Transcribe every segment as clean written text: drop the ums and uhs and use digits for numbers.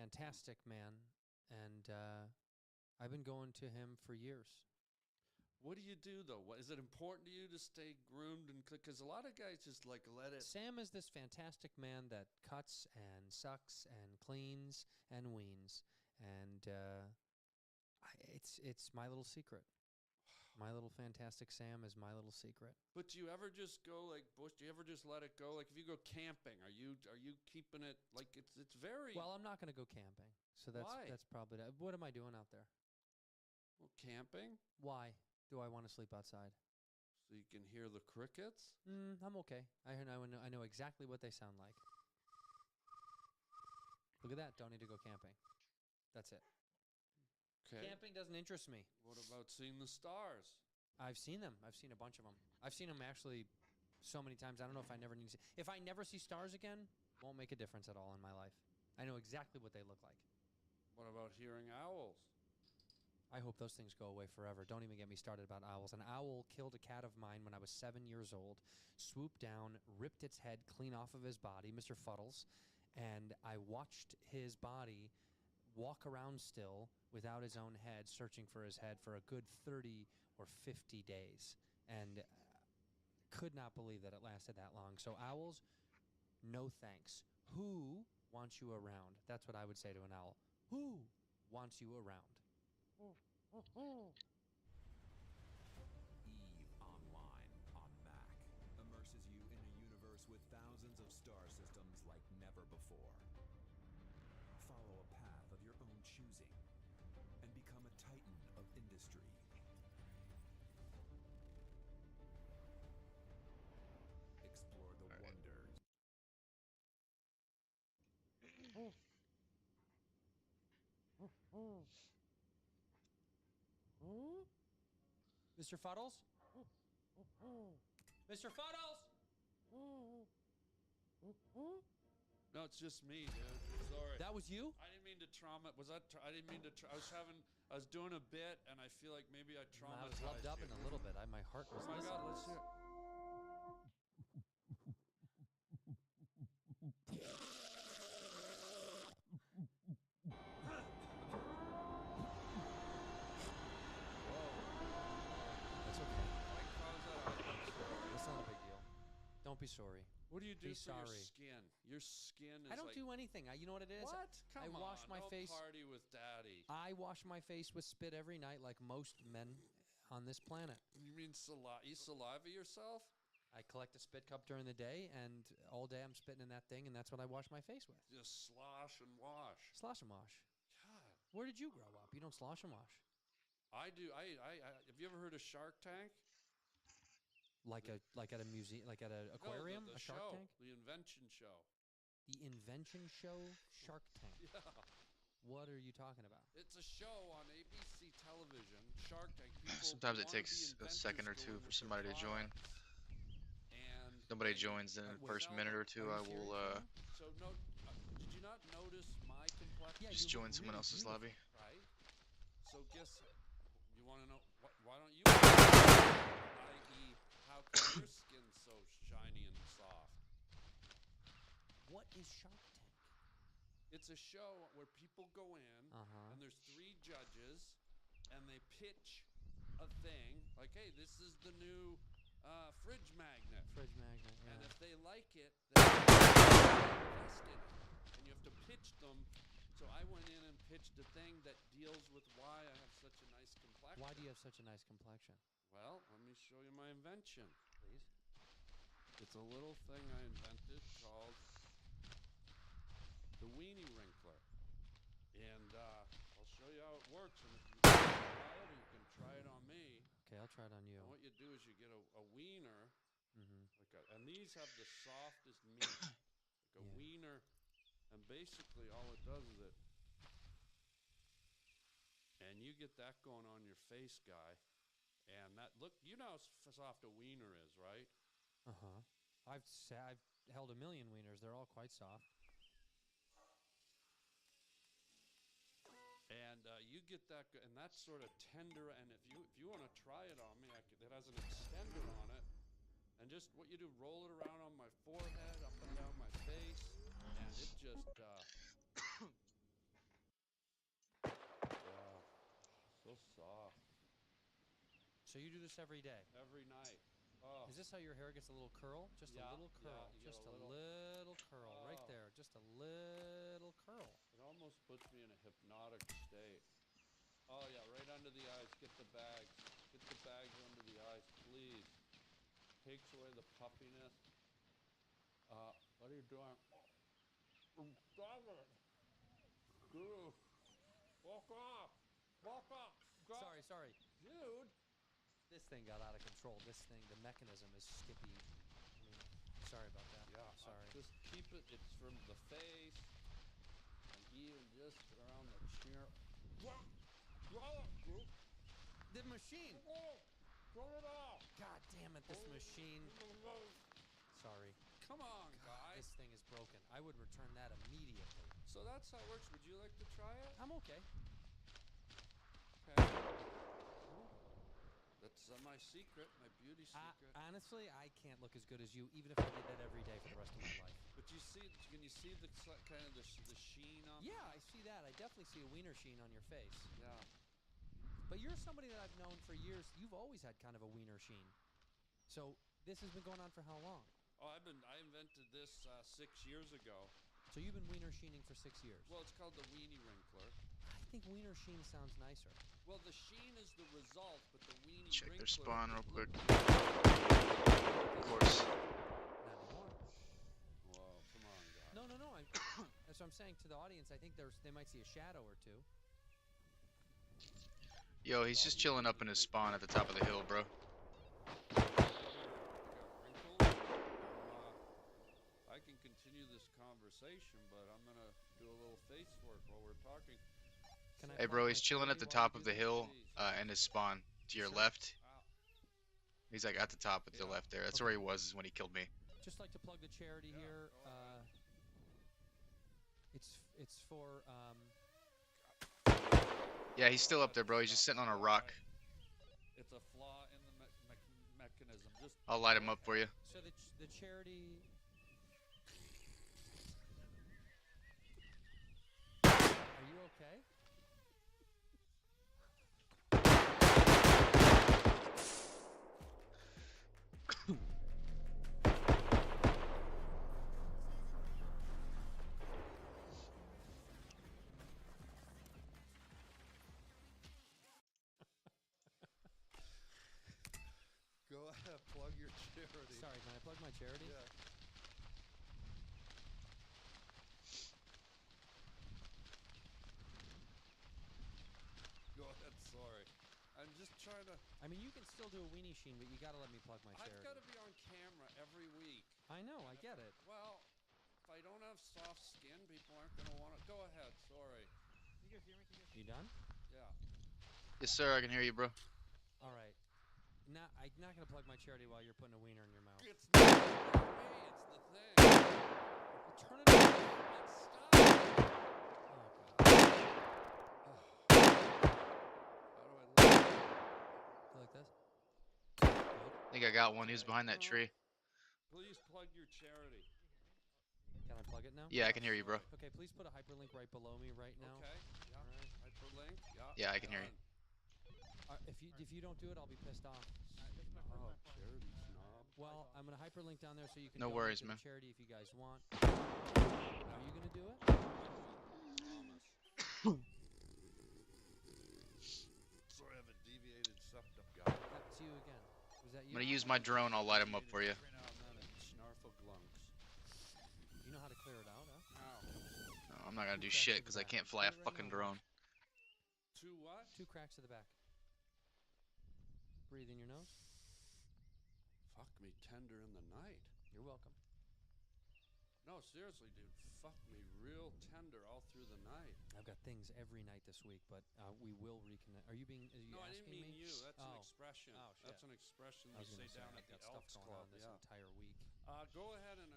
fantastic man, and I've been going to him for years. What do you do, though? Is it important to you to stay groomed? Because a lot of guys just, like, let it... Sam is this fantastic man that cuts and sucks and cleans and weans. And it's my little secret. My little fantastic Sam is my little secret. But do you ever just go, like, bush? Do you ever just let it go? Like, if you go camping, are you keeping it, like, it's very... Well, I'm not going to go camping. So that's probably... What am I doing out there? Well, camping? Why do I want to sleep outside? So you can hear the crickets? I'm okay. I know exactly what they sound like. Look at that. Don't need to go camping. That's it. Okay. Camping doesn't interest me. What about seeing the stars? I've seen them. I've seen a bunch of them. I've seen them actually so many times. I don't know if I never need to see. If I never see stars again, won't make a difference at all in my life. I know exactly what they look like. What about hearing owls? I hope those things go away forever. Don't even get me started about owls. An owl killed a cat of mine when I was 7 years old, swooped down, ripped its head clean off of his body, Mr. Fuddles, and I watched his body walk around still without his own head, searching for his head for a good 30 or 50 days, and could not believe that it lasted that long. So owls, no thanks. Who wants you around? That's what I would say to an owl. Who wants you around? EVE Online on Mac immerses you in a universe with thousands of star systems like never before. Follow a path of your own choosing and become a titan of industry. Explore the wonders. Mr. Fuddles? Mr. Fuddles? No, it's just me, dude. Sorry. That was you? I didn't mean to trauma. I didn't mean to. I was doing a bit, and I feel like maybe I I traumatized was loved up you. in a little bit. My heart was Oh my God, let's hear it. That's okay. Why cause that? That's not a big deal. Don't be sorry. What do you do Be for sorry. your skin? Your skin is I don't like... do anything. You know what it is? What? Come I wash on, my don't face. party with daddy. I wash my face with spit every night like most men on this planet. You mean you saliva yourself? I collect a spit cup during the day, and all day I'm spitting in that thing, and that's what I wash my face with. Just slosh and wash. Slosh and wash. God. Where did you grow up? You don't slosh and wash. I do. Have you ever heard of Shark Tank? Like at a museum, like at an aquarium, No, the a Shark show, Tank? the invention show. The invention show, Shark Tank. Yeah. What are you talking about? It's a show on ABC television, Shark Tank. People Sometimes it wanna be takes a inventors second or go two in for with their somebody to join. products. And Nobody they joins in the wait, first sell minute them. or two. Are I you will serious? So no, did you not notice my complexion? Yeah, just you join look someone really else's beautiful. lobby. Right. So guess you want to know why don't you? I.e., how come your skin's so shiny and soft? What is Shark Tank? It's a show where people go in, Uh-huh. and there's 3 judges, and they pitch a thing like, "Hey, this is the new fridge magnet." Fridge magnet, yeah. And if they like it, then invest in it. And you have to pitch them. So I went in and pitched a thing that deals with why I have such a nice complexion. Why do you have such a nice complexion? Well, let me show you my invention. Please. It's a little thing I invented called the Weenie Wrinkler. And I'll show you how it works. And if you can try it, or you can try it on me. Okay, I'll try it on you. And what you do is you get a wiener. Mm-hmm. And these have the softest meat, like a Yeah. wiener, and basically all it does is and you get that going on your face, guy, and that look, you know how soft a wiener is, right? Uh-huh. I've held a million wieners. They're all quite soft. And you get that, and that's sort of tender. And if you want to try it on me, it has an extender on it. And just what you do, roll it around on my forehead, up and down my face, and it just So you do this every day. every night. Oh, Is this how your hair gets a little curl? Just Yeah, a little yeah, curl. you get Just a a little- little curl right Oh. there. Just a little curl. it almost puts me in a hypnotic state. Oh yeah, right under the eyes. Get the bags. Get the bags under the eyes, please. Takes away the puffiness. What are you doing? Stop it! Dude, walk off! Walk off! Go. Sorry. Dude. This thing got out of control. This thing, the mechanism is skippy. I mean, sorry about that. Yeah. Sorry. Just keep it. It's from the face, and even just around the chin. What? Dude. The machine. Turn it off. God damn it, this machine. Sorry. Come on, guy. This thing is broken. I would return that immediately. So that's how it works. Would you like to try it? I'm okay. Okay. That's my secret, my beauty secret. Honestly, I can't look as good as you, even if I did that every day for the rest of my life. But you see, can you see the kind of the sheen on? Yeah, I see that. I definitely see a wiener sheen on your face. Yeah. But you're somebody that I've known for years. You've always had kind of a wiener sheen. So this has been going on for how long? Oh, I invented this 6 years ago. So you've been wiener sheening for 6 years. Well, it's called the weenie wrinkler. I think wiener sheen sounds nicer. Well, the sheen is the result, but the weenie Check wrinkler. their spawn real quick. Look- Of course. Not anymore. Whoa, come on, guys. No. That's what I'm saying to the audience. I think they might see a shadow or two. Yo, he's just chilling up in his spawn at the top of the hill, bro. I can continue this conversation, but I'm gonna do a little face work while we're talking. Can I Hey, plug bro, my he's chilling at charity the while you top do of the that? hill in his spawn. To your Sure. left. Ow. He's like at the top at the Yeah. left there. That's where he was when he killed me. Just like to plug the charity Yeah, here. go ahead. It's for Yeah, he's still up there, bro. He's just sitting on a rock. It's a flaw in the mechanism. Just I'll light him up for you. so the charity. Are you okay? go ahead, plug your charity. Sorry, can I plug my charity? Yeah. Go ahead. Sorry. I'm just trying to. I mean, you can still do a weenie sheen, but you gotta let me plug my I've charity. got to be on camera every week. I know, I get it. Well, if I don't have soft skin, people aren't gonna want to. Go ahead. Sorry. You done? Yeah. Yes, sir. I can hear you, bro. All right. I'm not gonna plug my charity while you're putting a wiener in your mouth. It's not me. It's the thing. Turn it on. Stop. Oh god. How do I look? You like this? Good. I think I got one. He was behind that tree. Please plug your charity. Can I plug it now? Yeah, I can hear you, bro. Okay, please put a hyperlink right below me right now. Okay. Yeah. All right. Hyperlink. Yeah. Yeah, I can hear you. Done. If you don't do it, I'll be pissed off. Oh, charity snob. Well, I'm gonna hyperlink down there so you can. No donate worries, to the man. charity if you guys want. Are you gonna do it? Promise. Sorry, I have a deviated septum, guy. That's you again. Was that I'm you? gonna use my drone. I'll light him up for you. Snarfleglunks. You know how to clear it out, huh? Ow. No, I'm not gonna do shit because I can't fly a fucking drone. Two what? 2 cracks to the back. Breathe in your nose. Fuck me tender in the night. You're welcome. No, seriously, dude. Fuck me real tender all through the night. I've got things every night this week, but we will reconnect. Are you No, I didn't asking mean me? you. That's an Oh. expression. Oh, shit. That's an expression I we was say gonna say down I've at the got stuff Elks going Club. on this Yeah. entire week. Go ahead and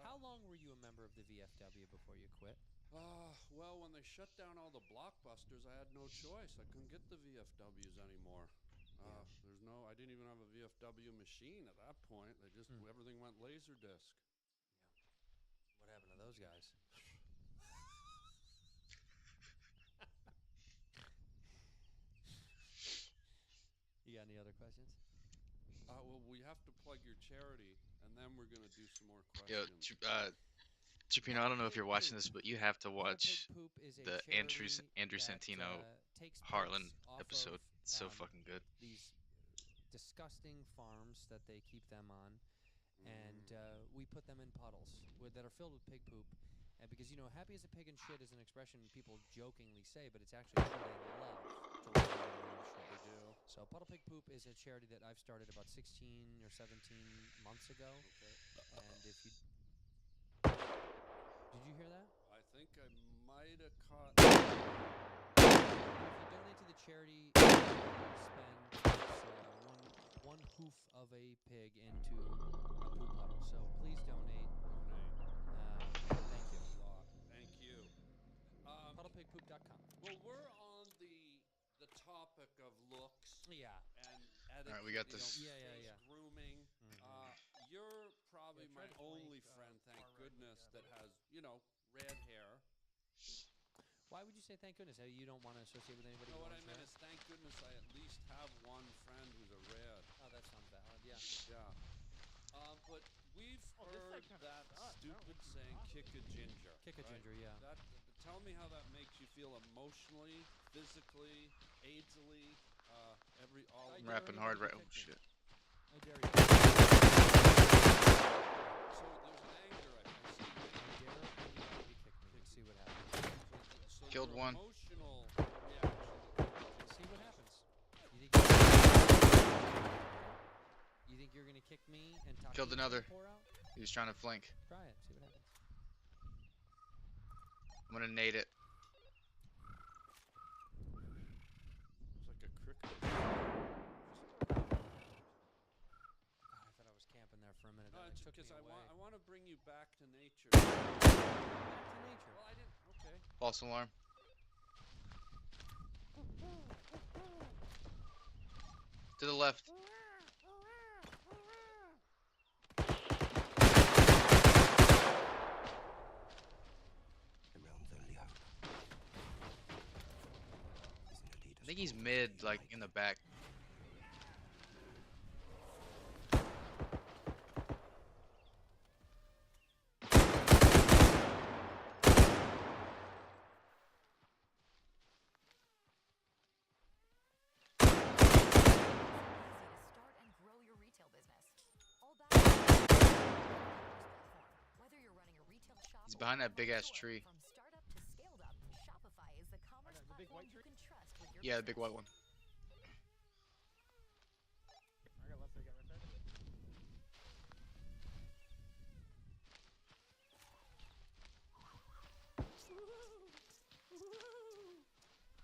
How long were you a member of the VFW before you quit? well, when they shut down all the blockbusters, I had no choice. I couldn't get the VFWs anymore. There's no. I didn't even have a VFW machine at that point. They just everything went laserdisc. What happened to those guys? You got any other questions? Well, we have to plug your charity, and then we're gonna do some more Yo, questions. Chipino, I don't know if you're watching this, but you have to Pottle Pig watch Poop is a the Andrew charity Andrew that Santino takes Heartland pigs off episode. of It's so fucking good. these disgusting farms that they keep them on, and we put them in puddles that are filled with pig poop. And because happy as a pig and shit is an expression people jokingly say, but it's actually true. They love to live in their own shit. They do. So Puddle Pig Poop is a charity that I've started about 16 or 17 months ago. Okay. And if you did you hear that? I think I might have caught. If you donate to the charity, you spend one hoof of a pig into a poop puddle. So please donate. Thank you. Thank you. PuddlePigPoop.com. Well, we're on the topic of looks Yeah. and etiquette. Alright, we got this. Yeah. Grooming. You're probably my only friend, thank goodness, that has red hair. Why would you say thank goodness? You don't want to associate with anybody? No, who what I owns meant red? is thank goodness I at least have one friend who's a red. Oh, that sounds valid. Yeah. Yeah. But we've heard that stupid saying, kick a ginger. Kick a right? ginger, yeah. Tell me how that makes you feel emotionally, physically, AIDS-ily, all. I'm rapping hard right. Oh shit. I dare you. So there's an anger, I see. I dare anybody to kick me. See what happens. So Killed your one. Emotional reaction. See what happens. You think you're gonna kick me and talk? Killed another. Pour out? He was trying to flank. Try it. See what happens. I'm gonna nade it. It's like a cricket. God, I thought I was camping there for a minute. No, That it's took because me I away. want to bring you back to nature. Back to nature. Well, I didn't. Okay. False alarm. To the left. The realm's only hope is in a leader's I think he's call to mid, unite. like in the back. Start and grow your retail business. All backed by platform. Whether you're running a retail shop He's or behind that online big ass store, tree. From startup to scaled up, Shopify is the commerce platform you can trust with your Yeah, the big business. white one.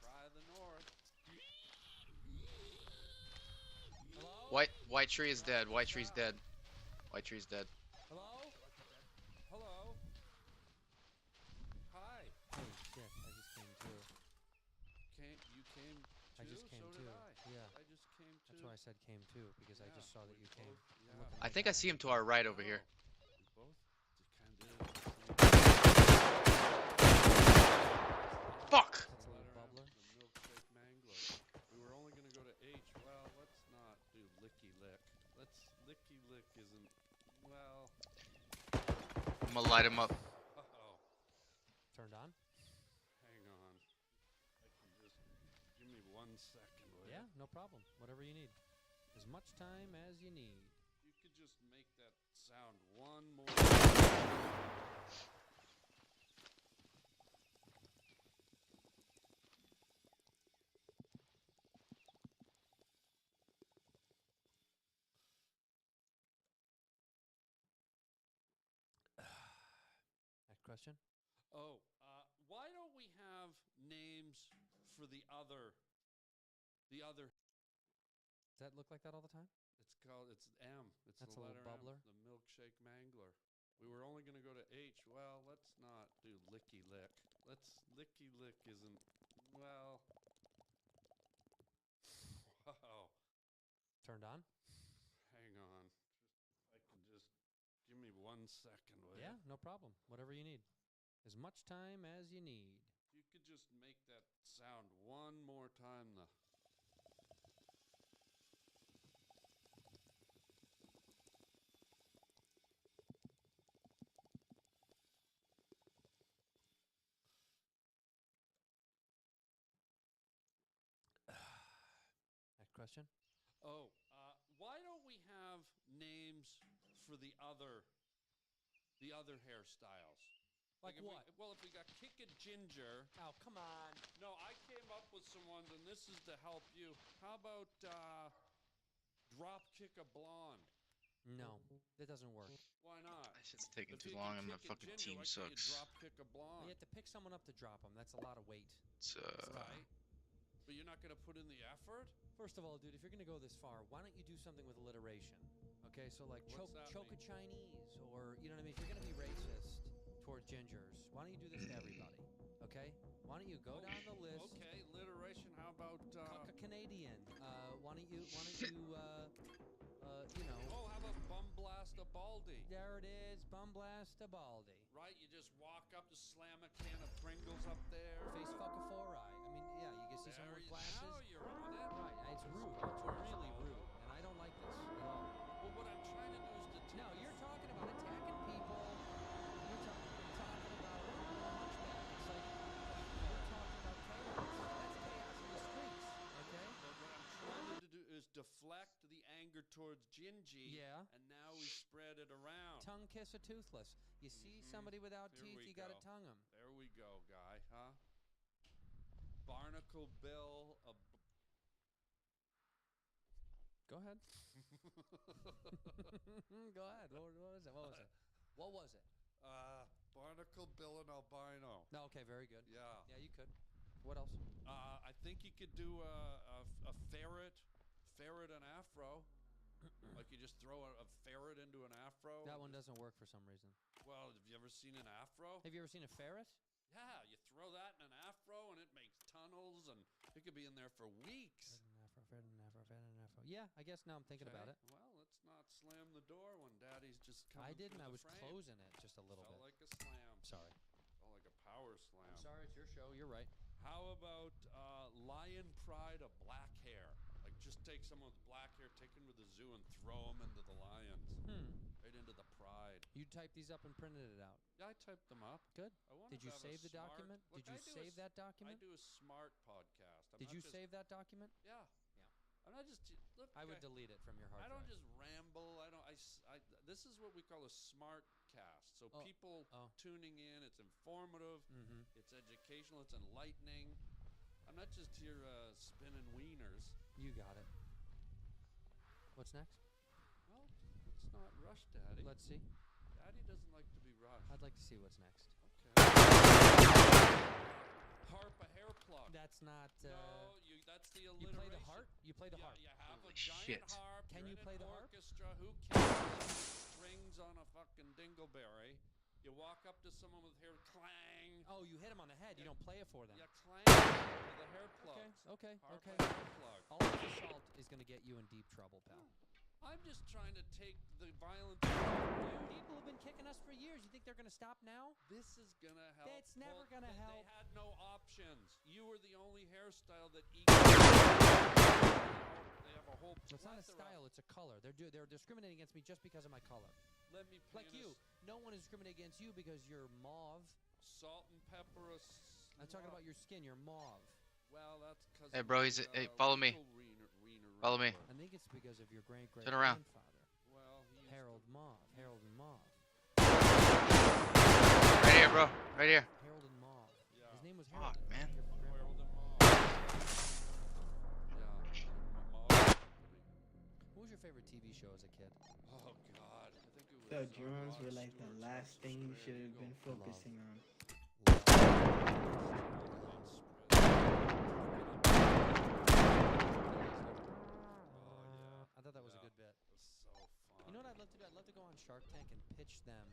Cry of the North. Hello? White tree is dead. White tree's dead. White tree's dead. Hello? Hello. Hi. Oh shit! I just came too. You came too? I just came so too. did I. Yeah. I just came too. That's why I said came too, because I Yeah, just saw that we you came. both- I'm yeah. looking I right think I behind see him you. to our right over here. We both kind of. Fuck! That's a little bubbler. The milkshake mangler. We were only gonna go to H. Well, let's not do licky lick. Licky lick isn't. Well. I'm gonna light him up. Uh-oh. Turned on? Hang on. I can just give me 1 second. Will Yeah, ya? no problem. Whatever you need. As much time as you need. You could just make that sound one more. Next question. Oh, why don't we have names for the other? Does that look like that all the time? It's M. It's That's the a little letter bubbler. M, the milkshake mangler. We were only going to go to H. Well, let's not do licky lick. Licky lick isn't. Well. Wow. Turned on? Hang on. I can just give me 1 second. Will Yeah, ya? no problem. Whatever you need. As much time as you need. You could just make that sound one more time. question? Oh, why don't we have names for the other hairstyles? Like if what? Well, if we got Kick It Ginger. Oh, come on. No, I came up with some ones, and this is to help you. How about Drop Kick a Blonde? No, that doesn't work. Why not? This shit's taking If too you long, can and my kick it fucking ginger, team why can't you sucks. drop kick a blonde? You have to pick someone up to drop them. That's a lot of weight. It's, Right. But you're not going to put in the effort? First of all, dude, if you're going to go this far, why don't you do something with alliteration? Okay, so like What's that choke a mean? Chinese, or, you know what I mean? If you're going to be racist towards gingers, why don't you do this to everybody? Okay? Why don't you go down the list? Okay, alliteration. How about Cock a Canadian. Why don't you, Oh, how about Bum Blast a Baldy? there it is, bum blast a baldy. Right, you just walk up to slam a can of Pringles up there. Face fuck a four eye. I mean, yeah, you can see someone with glasses. Now you're on it. Right, it's rude. It's really rude, and I don't like this at all. Well, what I'm trying to do is to take No, you're talking about attacking people. You're talking about hunchback. It's like you're talking about chaos. That's chaos in the streets. Okay. But what I'm trying to do is deflect the anger towards Gingy. Yeah. And now we spread it around. Tongue kiss a toothless. You see somebody without Here teeth, we you gotta go. tongue them. There we go, guy, huh? Barnacle Bill a Go ahead. Go ahead. What was it? What was it? What was it? Barnacle Bill and albino. No. Okay. Very good. Yeah. Yeah, you could. What else? I think you could do a ferret and afro. Like you just throw a ferret into an afro. That one doesn't work for some reason. Well, have you ever seen an afro? Have you ever seen a ferret? Yeah, you throw that in an afro and it makes tunnels, and it could be in there for weeks. Ferret and afro. Yeah, I guess now I'm thinking about it. Well, let's not slam the door when Daddy's just coming. I didn't. through I the was frame. closing it just a little Felt bit. like a slam. Sorry. Felt like a power slam. I'm sorry. It's your show. You're right. How about lion pride of black hair? Like just take someone with black hair, take them to the zoo, and throw them into the lions. Right into the pride. You typed these up and printed it out. Yeah, I typed them up. Good. I wanted Did you to have save a the document? Look, Did you save that I document? do a smart podcast. Did you save that document? Yeah. I'm not just look. I would delete it from your hard I don't drive. just ramble. This is what we call a smart cast. So people tuning in, it's informative, it's educational, it's enlightening. I'm not just here spinning wieners. You got it. What's next? Well, let's not rush, Daddy. Let's see. Daddy doesn't like to be rushed. I'd like to see what's next. Okay. Harp a hair plug. That's not. No, that's the You alliteration. play the harp? You play the harp. You have Holy a giant shit. harp. Can you're you in play an the harp? orchestra. Who cares? Strings on a fucking dingleberry. You walk up to someone with hair, clang. Oh, you hit them on the head. You don't play it for them. You clang with the hair plugs. Okay. Harp Okay. a hair plug. All this assault is going to get you in deep trouble, pal. I'm just trying to take the violence. People have been kicking us for years. You think they're going to stop now? This is gonna help. That's never gonna help. They had no options. You were the only hairstyle that equal. They have a whole. It's not a plethora. style. It's a color. They're discriminating against me just because of my color. Let me Like paint you. No one is discriminating against you because you're mauve. Salt and pepper. I'm talking about your skin. You're mauve. Well, that's because. Hey, bro, hey, follow me. Follow me. I think it's because of your great Turn around. grandfather, Well, he used Harold Mauve. Harold and Mauve. Right here, bro. Right here. Harold and Mauve. Yeah. His name was Harold. Fuck, man. Your grandpa. Harold and Mauve. Yeah. What was your favorite TV show as a kid? Oh God, I think it was. The drones were Rod like the Stewart's last House thing you Spread. should have You been go. focusing on. I thought that was a good bit. So fun. You know what I'd love to do? I'd love to go on Shark Tank and pitch them.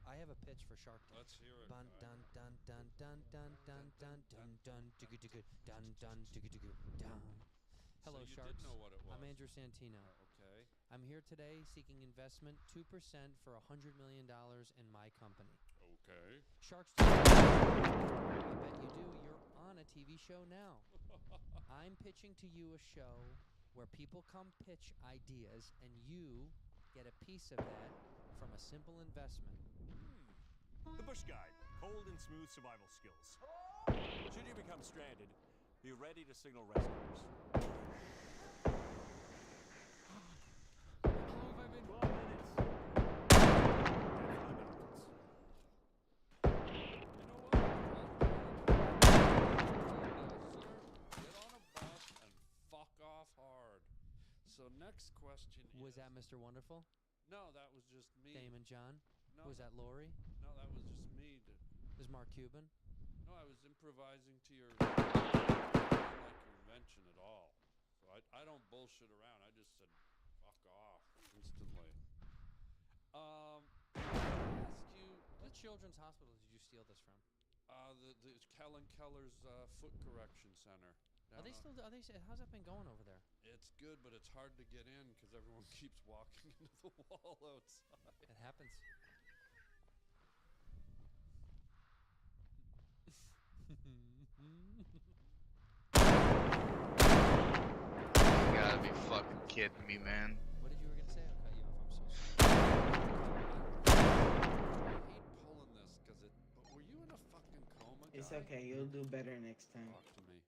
I have a pitch for Shark Tank. Let's hear it. Dun dun dun dun dun dun dun dun dun dun digga digga dun dun digga digga dun. Hello, so you Sharks. did know what it was. I'm Andrew Santino. Okay. I'm here today seeking investment 2% for $100 million in my company. Okay. Sharks. I bet you do. You're on a TV show now. I'm pitching to you a show where people come pitch ideas and you get a piece of that from a simple investment. The Bush Guide, cold and smooth survival skills. Should you become stranded, be ready to signal rescuers. 5 more minutes. Head for the mountains. You know what? Sir, get on a bus and fuck off hard. So next question Was is... that Mr. Wonderful? No, that was just me. Damon John? No, Was that Lori? No, that was just me. Was Mark Cuban? No, I was improvising to your... I didn't like your invention at all. So I don't bullshit around. I just said, fuck off, instantly. I ask you... What children's hospital did you steal this from? The Helen Keller's foot correction center. Are they still? How's that been going over there? It's good, but it's hard to get in because everyone keeps walking into the wall outside. It happens. You gotta be fucking kidding me, man. What did you were gonna say? I'll cut you off. I'm so sorry. I hate pulling this because it. But were you in a fucking coma? It's guy? okay. You'll do better next time. Talk to me.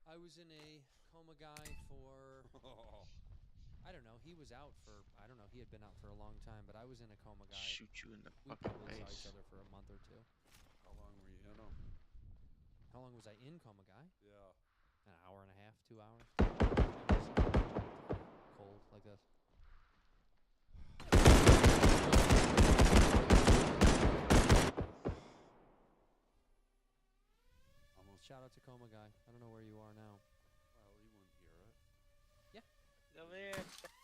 I was in a coma guy for, I don't know, he was out for, I don't know, he had been out for a long time, but I was in a coma guy. Shoot you in the We fucking probably saw each face. other for a month or two. How long were you in them? How long was I in coma guy? Yeah. An hour and a half, 2 hours. Cold, like this. Almost. Shout out to coma guy. I don't know where you are now. Well, you wouldn't hear it. Come here.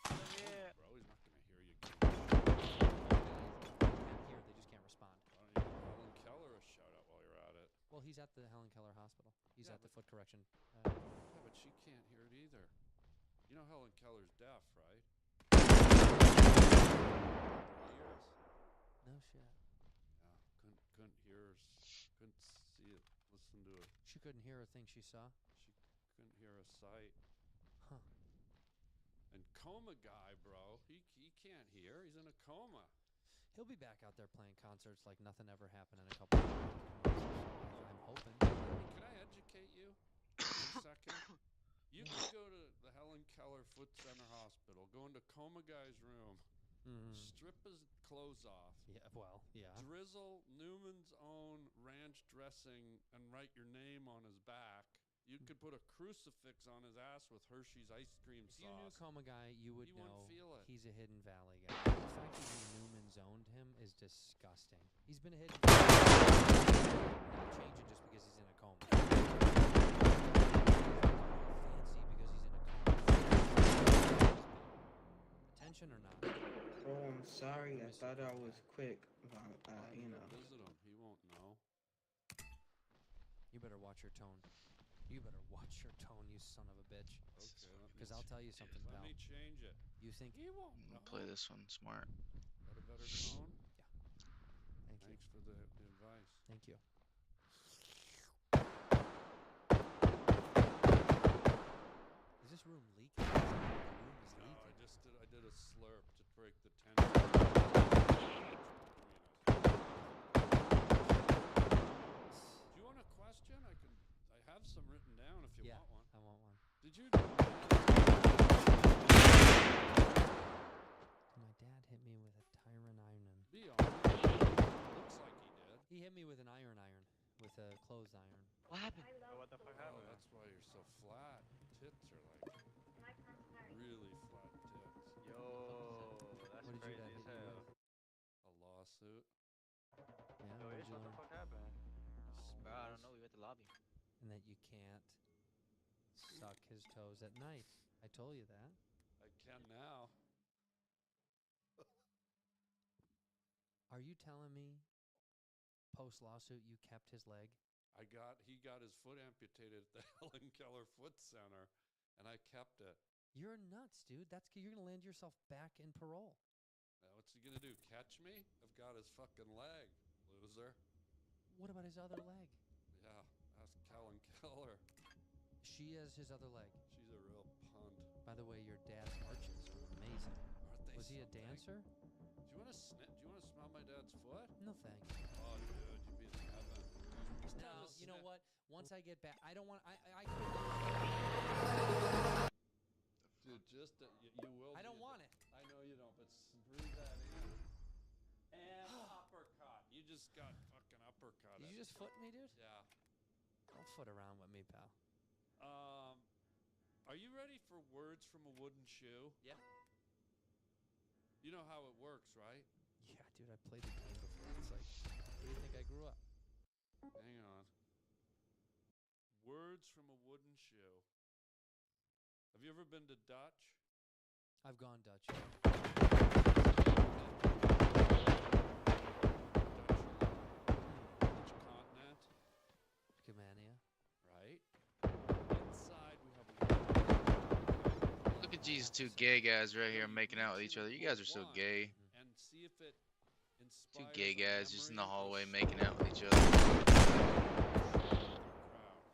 Come here. Bro, he's not gonna hear you. They can't hear, they just can't respond. Why don't you give Helen Keller a shout out while you're at it? Well, he's at the Helen Keller Hospital. He's Yeah, at the but- foot correction. Yeah, but she can't hear it either. You know Helen Keller's deaf, right? Ears. No shit. Yeah, couldn't hear, couldn't see it, listen to it. She couldn't hear a thing she saw. She couldn't hear a sight. Huh. And coma guy, bro, he can't hear. He's in a coma. He'll be back out there playing concerts like nothing ever happened in a couple of years. I'm hoping. Hey, can I educate you for a second? You could go to the Helen Keller Foot Center Hospital, go into coma guy's room, strip his clothes off, Yeah, well, yeah. drizzle Newman's own ranch dressing, and write your name on his back. You could put a crucifix on his ass with Hershey's ice cream If sauce. you knew coma guy, you would You wouldn't know feel it. he's a Hidden Valley guy. The fact that you Newman's owned him is disgusting. He's been a Hidden Valley. He'll change it just because he's in a coma. Fancy because he's in a coma. Attention or not? Oh, I'm sorry. I thought I was quick. But, you know. Visit him. He won't know. You better watch your tone. You better watch your tone, you son of a bitch. Okay, Because I'll tell you something, let pal. me change it. You think? He won't I'm know. gonna play this one smart. Got a better tone? Thank you. Thanks for the advice. Thank you. Is this room leaking? The room is No, leaking. I did a slurp to break the tension. Do you want a question? I have some written down if you Yeah, want one. I want one. Did you? My dad hit me with a Tyron iron. Be honest. Looks like he did. He hit me with an iron, with a clothes iron. What happened? Oh, what the fuck Oh, happened? that's why you're so flat. Tits are like really flat tits. Yo, that's What did crazy your dad as hit you hell. A lawsuit. Yeah, Yo, what'd Ish, you what the learn? fuck happened? Bro, I don't Smells. know. We went to the lobby. And that you can't suck his toes at night. I told you that. I can now. Are you telling me post lawsuit you kept his leg? He got his foot amputated at the Helen Keller Foot Center, and I kept it. You're nuts, dude. You're gonna land yourself back in parole. Now what's he gonna do? Catch me? I've got his fucking leg, loser. What about his other leg? Yeah, ask Helen Keller. She has his other leg. She's a real punt. By the way, your dad's arches are amazing. Aren't they? Was he a so big? dancer? Do you want to smell my dad's foot? No thanks. Oh, dude, you'd be in heaven. Just No, have a you know sniff. what? Once I get back, I don't want. I Dude, dude. Just you will. I don't want it. I know you don't, but breathe that in. And uppercut. You just got fucking uppercut. Did you just foot me, dude? Yeah. Don't foot around with me, pal. Are you ready for words from a wooden shoe? Yeah. You know how it works, right? Yeah, dude, I played the game before. It's like, where do you think I grew up? Hang on. Words from a wooden shoe. Have you ever been to Dutch? I've gone Dutch. Which continent? Germania. Right. Inside we have a Look at these two gay guys right here making out with each other. You guys are so gay. and see if it Two inspires gay a guys just in the memory or hallway s- making out with each other. crowd.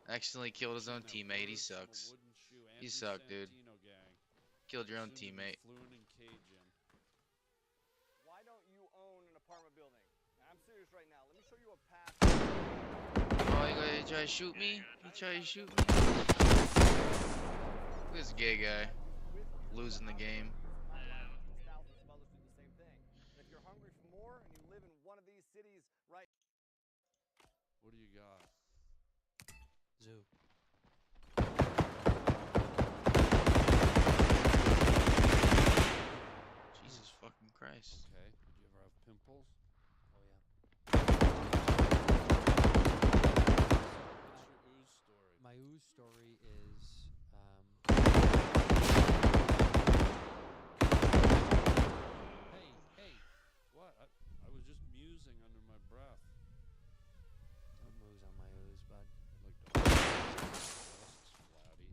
Accidentally killed his own Now, teammate. He words from a sucks. wooden shoe. You Andrew suck, dude. Santino gang. Killed your own Soon to be teammate. Fluent and Cajun. Why don't you own an apartment building? I'm serious right now. Let me show you a path. Oh, you gonna try to shoot me? You try to shoot me? Look at this gay guy losing the game. Thousands of others do the same thing. And if you're hungry for more and you live in one of these cities right What do you got? Zoo. Jesus fucking Christ. Okay. Did you ever have pimples? Oh, yeah. What's your ooze story? My ooze story is, hey, What? I was just musing under my breath. don't mooze on my ooze, bud. Like, this is flatty.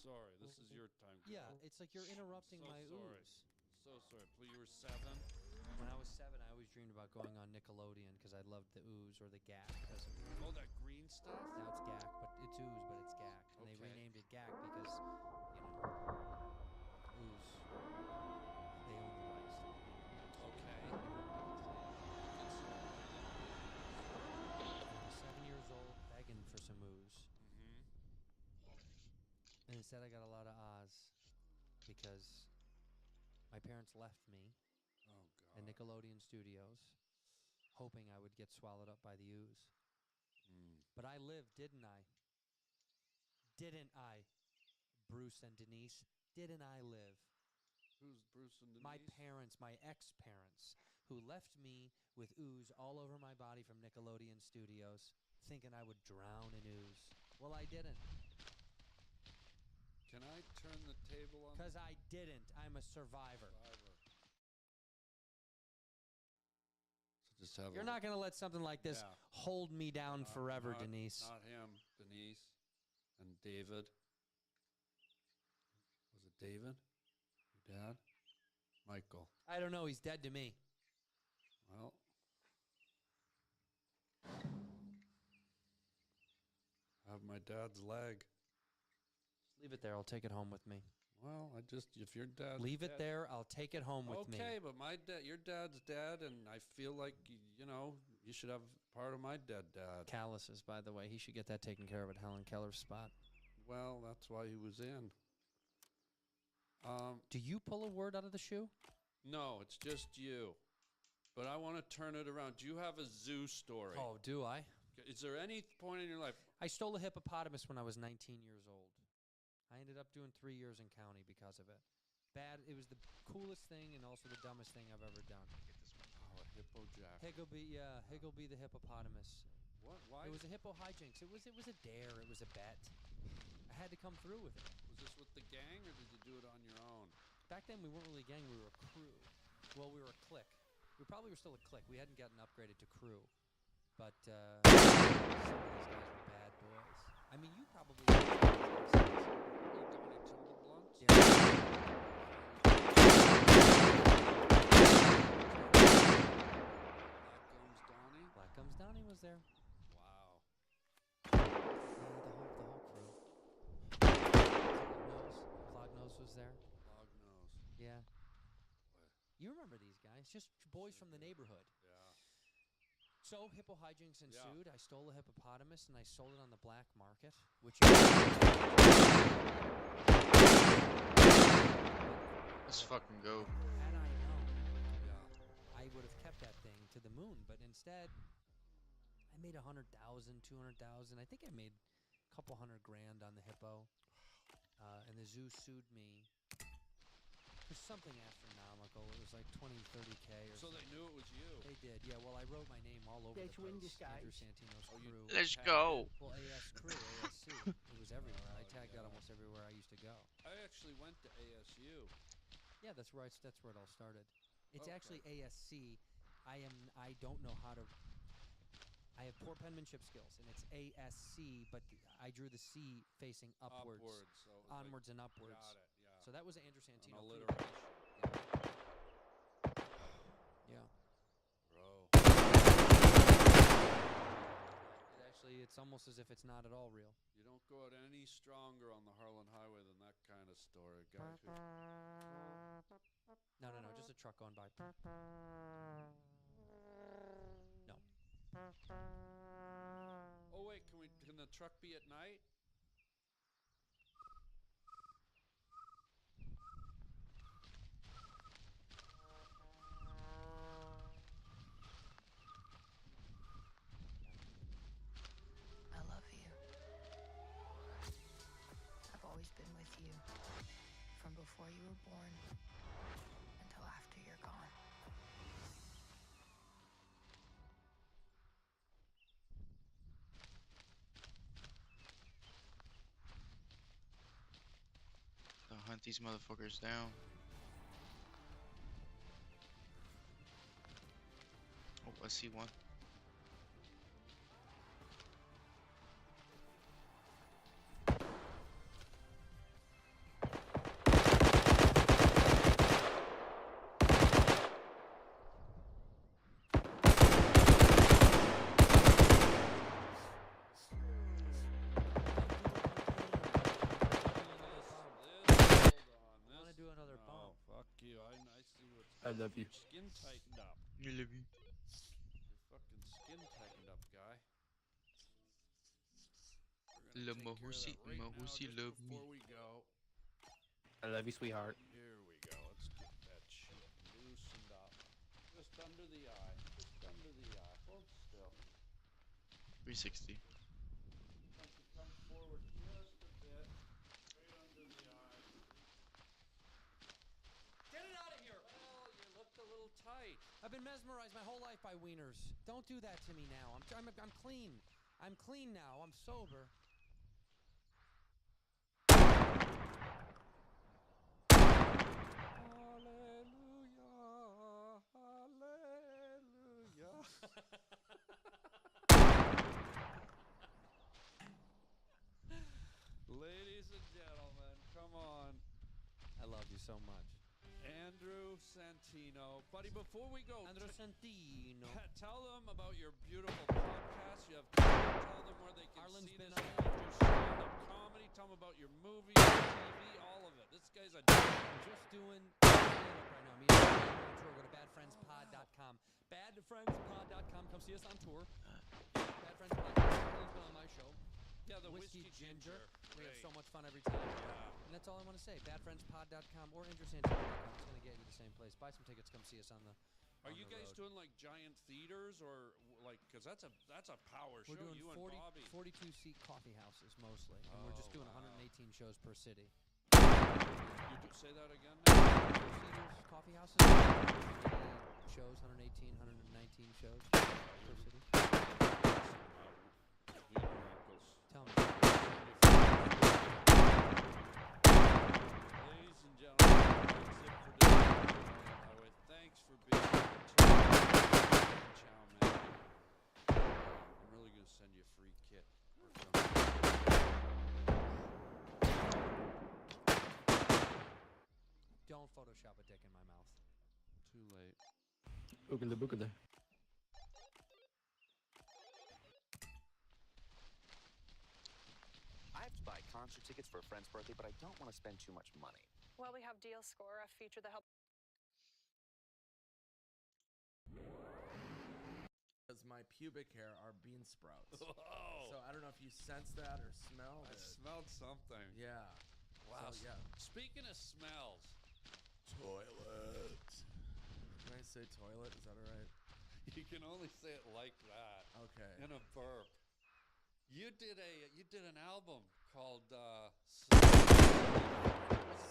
Sorry. This is your time. Yeah, Carl. it's like you're interrupting So my sorry. ooze. So sorry. Please, you were 7. When I was 7, I always dreamed about going on Nickelodeon because I loved the ooze or the gack. As it Oh, that green stuff? now it's gack, but it's ooze, but it's gack. And they Okay. renamed it gack because, ooze. They own the rights to it. Okay. I was 7 years old begging for some ooze. And instead I got a lot of Oz because my parents left me Oh, God. at Nickelodeon Studios hoping I would get swallowed up by the ooze. But I lived, didn't I? Didn't I? Bruce and Denise, didn't I live? Who's Bruce and Denise? My parents, my ex-parents, who left me with ooze all over my body from Nickelodeon Studios, thinking I would drown in ooze. Well, I didn't. Can I turn the table on? Because I didn't. I'm a survivor. So just have You're not going to let something like this Yeah. hold me down forever, not, Denise. Not him, Denise. And David. Was it David? Your dad? Michael. I don't know. He's dead to me. Well. I have my dad's leg. Leave it there. I'll take it home with me. Well, if your dad. Leave it there. I'll take it home with me. Okay, but your dad's dead, and I feel like, you should have part of my dead dad. Calluses, by the way. He should get that taken care of at Helen Keller's spot. Well, that's why he was in. Do you pull a word out of the shoe? No, it's just you. But I want to turn it around. Do you have a zoo story? Oh, do I? Is there any point in your life? I stole a hippopotamus when I was 19 years old. I ended up doing 3 years in county because of it. It was the coolest thing and also the dumbest thing I've ever done. Oh, a hippo jack. Higgleby the hippopotamus. What? Why? It was a hippo hijinks. It was a dare. It was a bet. I had to come through with it. Was this with the gang, or did you do it on your own? Back then, we weren't really a gang. We were a crew. Well, we were a clique. We probably were still a clique. We hadn't gotten upgraded to crew. But some of these guys were bad boys. I mean, you probably... Black Gums Donnie was there. Wow. The whole crew. Clog Nose was there. Log nose. Yeah. You remember these guys? Just boys from the neighborhood. Yeah. So hippo hijinks ensued. I stole a hippopotamus and I sold it on the black market, which Let's fucking go. had I known, I would have kept that thing to the moon. But instead, I made 100,000, 200,000. I think I made a couple $100,000 on the hippo. And the zoo sued me for something astronomical. It was like 20, 30K or So something. they knew it was you. They did, yeah. Well, I wrote my name all over the place. Andrew Santino's crew. Let's go. Well, AS crew, ASC. It was everywhere. I tagged out almost everywhere I used to go. I actually went to ASU. Yeah, that's where it all started. It's Okay. actually ASC. I don't know how to. I have poor penmanship skills, and it's ASC, but I drew the C facing upwards, So it was onwards and upwards. Got it, yeah. So that was Andrew An Santino. alliteration. Yeah. Bro. It's almost as if it's not at all real. You don't go out any stronger on the Harlan Highway than that kind of story, guys. No, just a truck going by. No. Oh wait, can the truck be at night? I love you. I've always been with you. From before you were born until after you're gone. I'll hunt these motherfuckers down. Oh, I see one. Do another bump. Fuck you. I see what's I love you. Skin tightened up. I love you. Your fucking skin tightened up, guy. Love We're gonna take care of that right now, Mahusi, just love me. before we go. I love you, sweetheart. Here we go. Let's get that shit loosened up. Just under the eye. Just under the eye. Hold still. 360. Have to come forward just a bit. Right under the eye. Get it out of here! Well, you looked a little tight. I've been mesmerized my whole life by wieners. Don't do that to me now. I'm clean. I'm clean now. I'm sober. Hallelujah. Hallelujah. Ladies and gentlemen, come on. I love you so much. Andrew Santino. Buddy, before we go, Andrew Santino. tell them about your beautiful podcast. You have tell them where they can Arlen's see been this. on. Do stand-up comedy. Tell them about your movies, TV, all of it. This guy's a I'm just doing stand-up right now. Me and my on tour. Go to badfriendspod.com. Badfriendspod.com. Come see us on tour. Badfriendspod.com. Arlen's been on my show. Yeah, the Whiskey Ginger. We have Great. so much fun every time. And that's all I want to say. Badfriendspod.com or IndrewSantino.com. It's going to get you the same place. Buy some tickets. Come see us on the Are on you the guys road. doing like giant theaters or like because that's a power We're show. doing You 40, and Bobby. 42-seat coffee houses mostly. And we're just Oh, doing wow. 118 shows per city. You do say that again now? 42-seaters, coffee houses. 180 shows, 118, 119 shows per city. Tell me. Ladies and gentlemen, that's it for today. Highway. Thanks for being here. Ciao, man. I'm really gonna send you a free kit. Don't Photoshop a dick in my mouth. Too late. Boogala boogala. I have to buy concert tickets for a friend's birthday, but I don't want to spend too much money. Well, we have Deal Score, a feature that helps. As my my pubic hair are bean sprouts. Whoa. So I don't know if you sensed that or smelled I it. smelled something. Yeah. Wow. So, yeah. Speaking of smells. Toilet. Can I say toilet? Is that all right? You can only say it like that. Okay. In a burp. You did an album called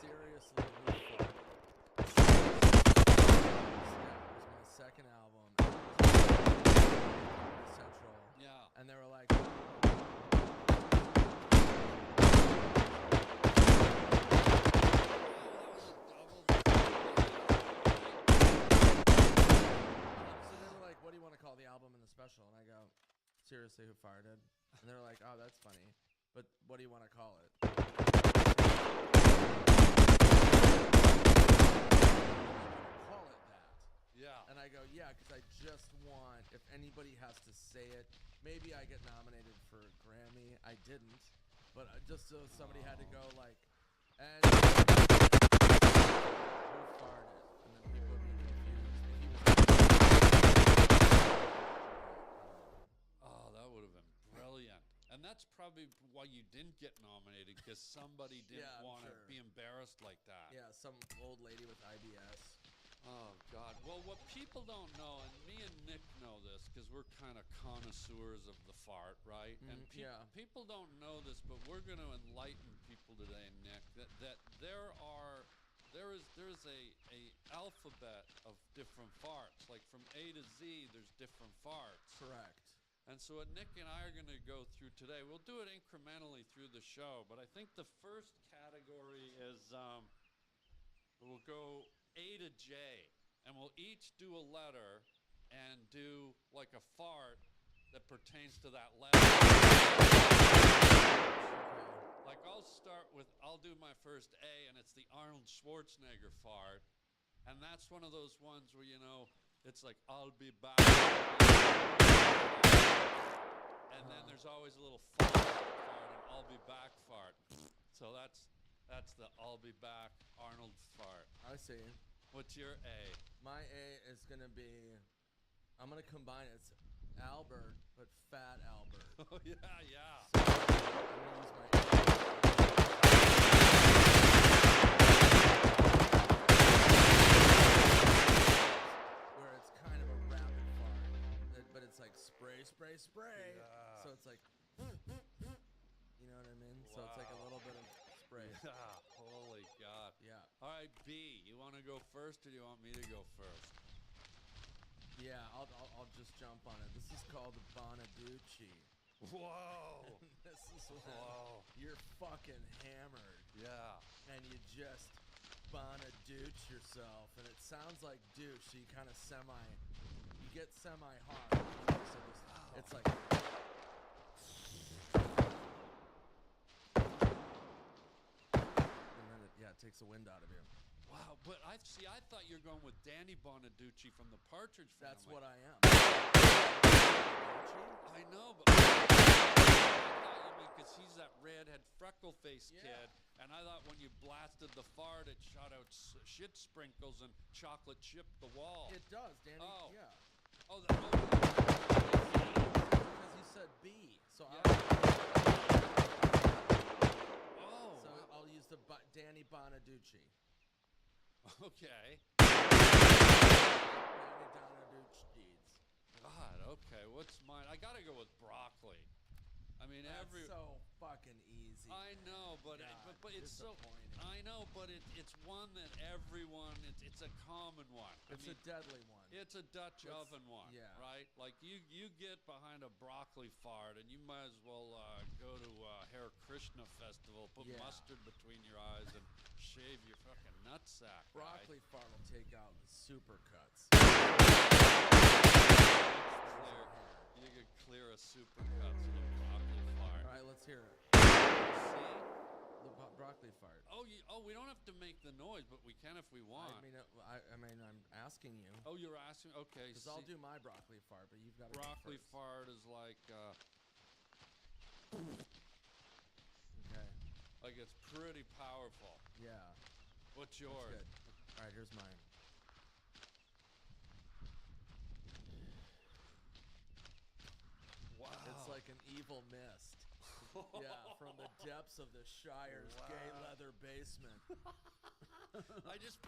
Seriously, Who Farted? Yeah, it was my second album. Central. Yeah. And they were like, what do you want to call the album and the special? And I go, seriously, Who Farted? And they're like, oh, that's funny. But what do you want to call it? Call it that. Yeah. And I go, yeah, because I just want, if anybody has to say it, maybe I get nominated for a Grammy. I didn't. But just so somebody had to go like, and Who Farted? And then people would be confused. Oh, that would have been brilliant. And that's probably why you didn't get nominated, because somebody didn't want to be embarrassed like that. Yeah, some old lady with IBS. Oh, God. Well, what people don't know, and me and Nick know this, because we're kind of connoisseurs of the fart, right? And people don't know this, but we're going to enlighten people today, Nick, that there is a alphabet of different farts. Like from A to Z, there's different farts. Correct. And so what Nick and I are going to go through today, we'll do it incrementally through the show, but I think the first category is we'll go A to J, and we'll each do a letter and do like a fart that pertains to that letter. Like I'll do my first A, and it's the Arnold Schwarzenegger fart, and that's one of those ones where, you know, it's like, I'll be back. And then there's always a little fart, and I'll be back fart. So that's the I'll be back Arnold fart. I see. What's your A? My A is going to be, I'm going to combine it. It's Albert, but Fat Albert. Oh, yeah. So I'm going to use my A. Where it's kind of a rapid fart, but it's like spray. Yeah. So it's like, you know what I mean? Wow. So it's like a little bit of spray. Yeah. Holy God. Yeah. All right, B. You want to go first, or do you want me to go first? Yeah, I'll just jump on it. This is called the Bonaducci. Whoa. This is when you're fucking hammered. Yeah. And you just Bonadouche yourself, and it sounds like douche, so you kind of you get semi-hard. So it's like. And then it takes the wind out of you. Wow, but I thought you were going with Danny Bonaducci from the Partridge Family. That's what I am. I know, but I thought you meant because he's that redhead freckle-faced kid, and I thought when you blasted the fart, it shot out shit sprinkles and chocolate chipped the wall. It does, Danny. Oh. Yeah. Oh, because he said B, so So I'll use the Danny Bonaducci. Okay. Danny Bonaducci. God, okay. What's mine? I gotta go with broccoli. I mean, That's so fucking easy. I know, but it's so. I know, but it's one that everyone. It's a common one. It's a deadly one. It's a Dutch oven one. Yeah. Right. Like you get behind a broccoli fart, and you might as well go to Hare Krishna festival, put mustard between your eyes, and shave your fucking nutsack. Broccoli fart will take out the supercuts. You could clear a supercuts with a broccoli fart. All right, let's hear it. See? The broccoli fart. Oh, we don't have to make the noise, but we can if we want. I mean, I'm asking you. Oh, you're asking? Okay. Because I'll do my broccoli fart, but you've got to. Broccoli fart is like. Okay. Like it's pretty powerful. Yeah. What's yours? That's good. All right, here's mine. evil mist. Yeah, from the depths of the Shire's gay leather basement. I just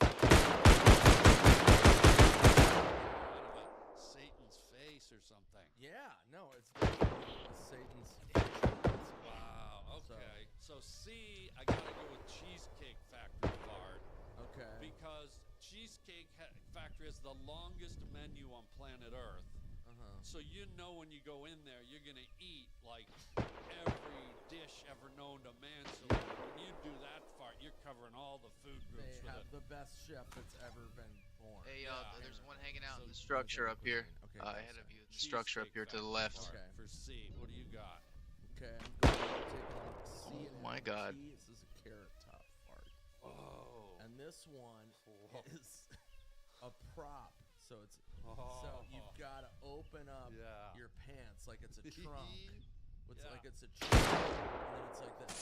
Satan's face or something. Yeah, no, it's definitely Satan's. Wow. Okay. So C, I gotta go with Cheesecake Factory fart. Okay. Because Cheesecake Factory has the longest menu on planet Earth. So you know when you go in there, you're gonna eat like every dish ever known to man. So when you do that fart, you're covering all the food groups. They have the best chef that's ever been born. Hey, there's one hanging out in the structure up here, ahead of you. The structure up here to the left. Okay. For C, what do you got? Okay, I'm going to take a look. C and my God. This is a carrot top fart. Oh. And this one is a prop. So it's so you've got to open up your pants like it's a trunk. It's like it's a trunk, and then it's like this.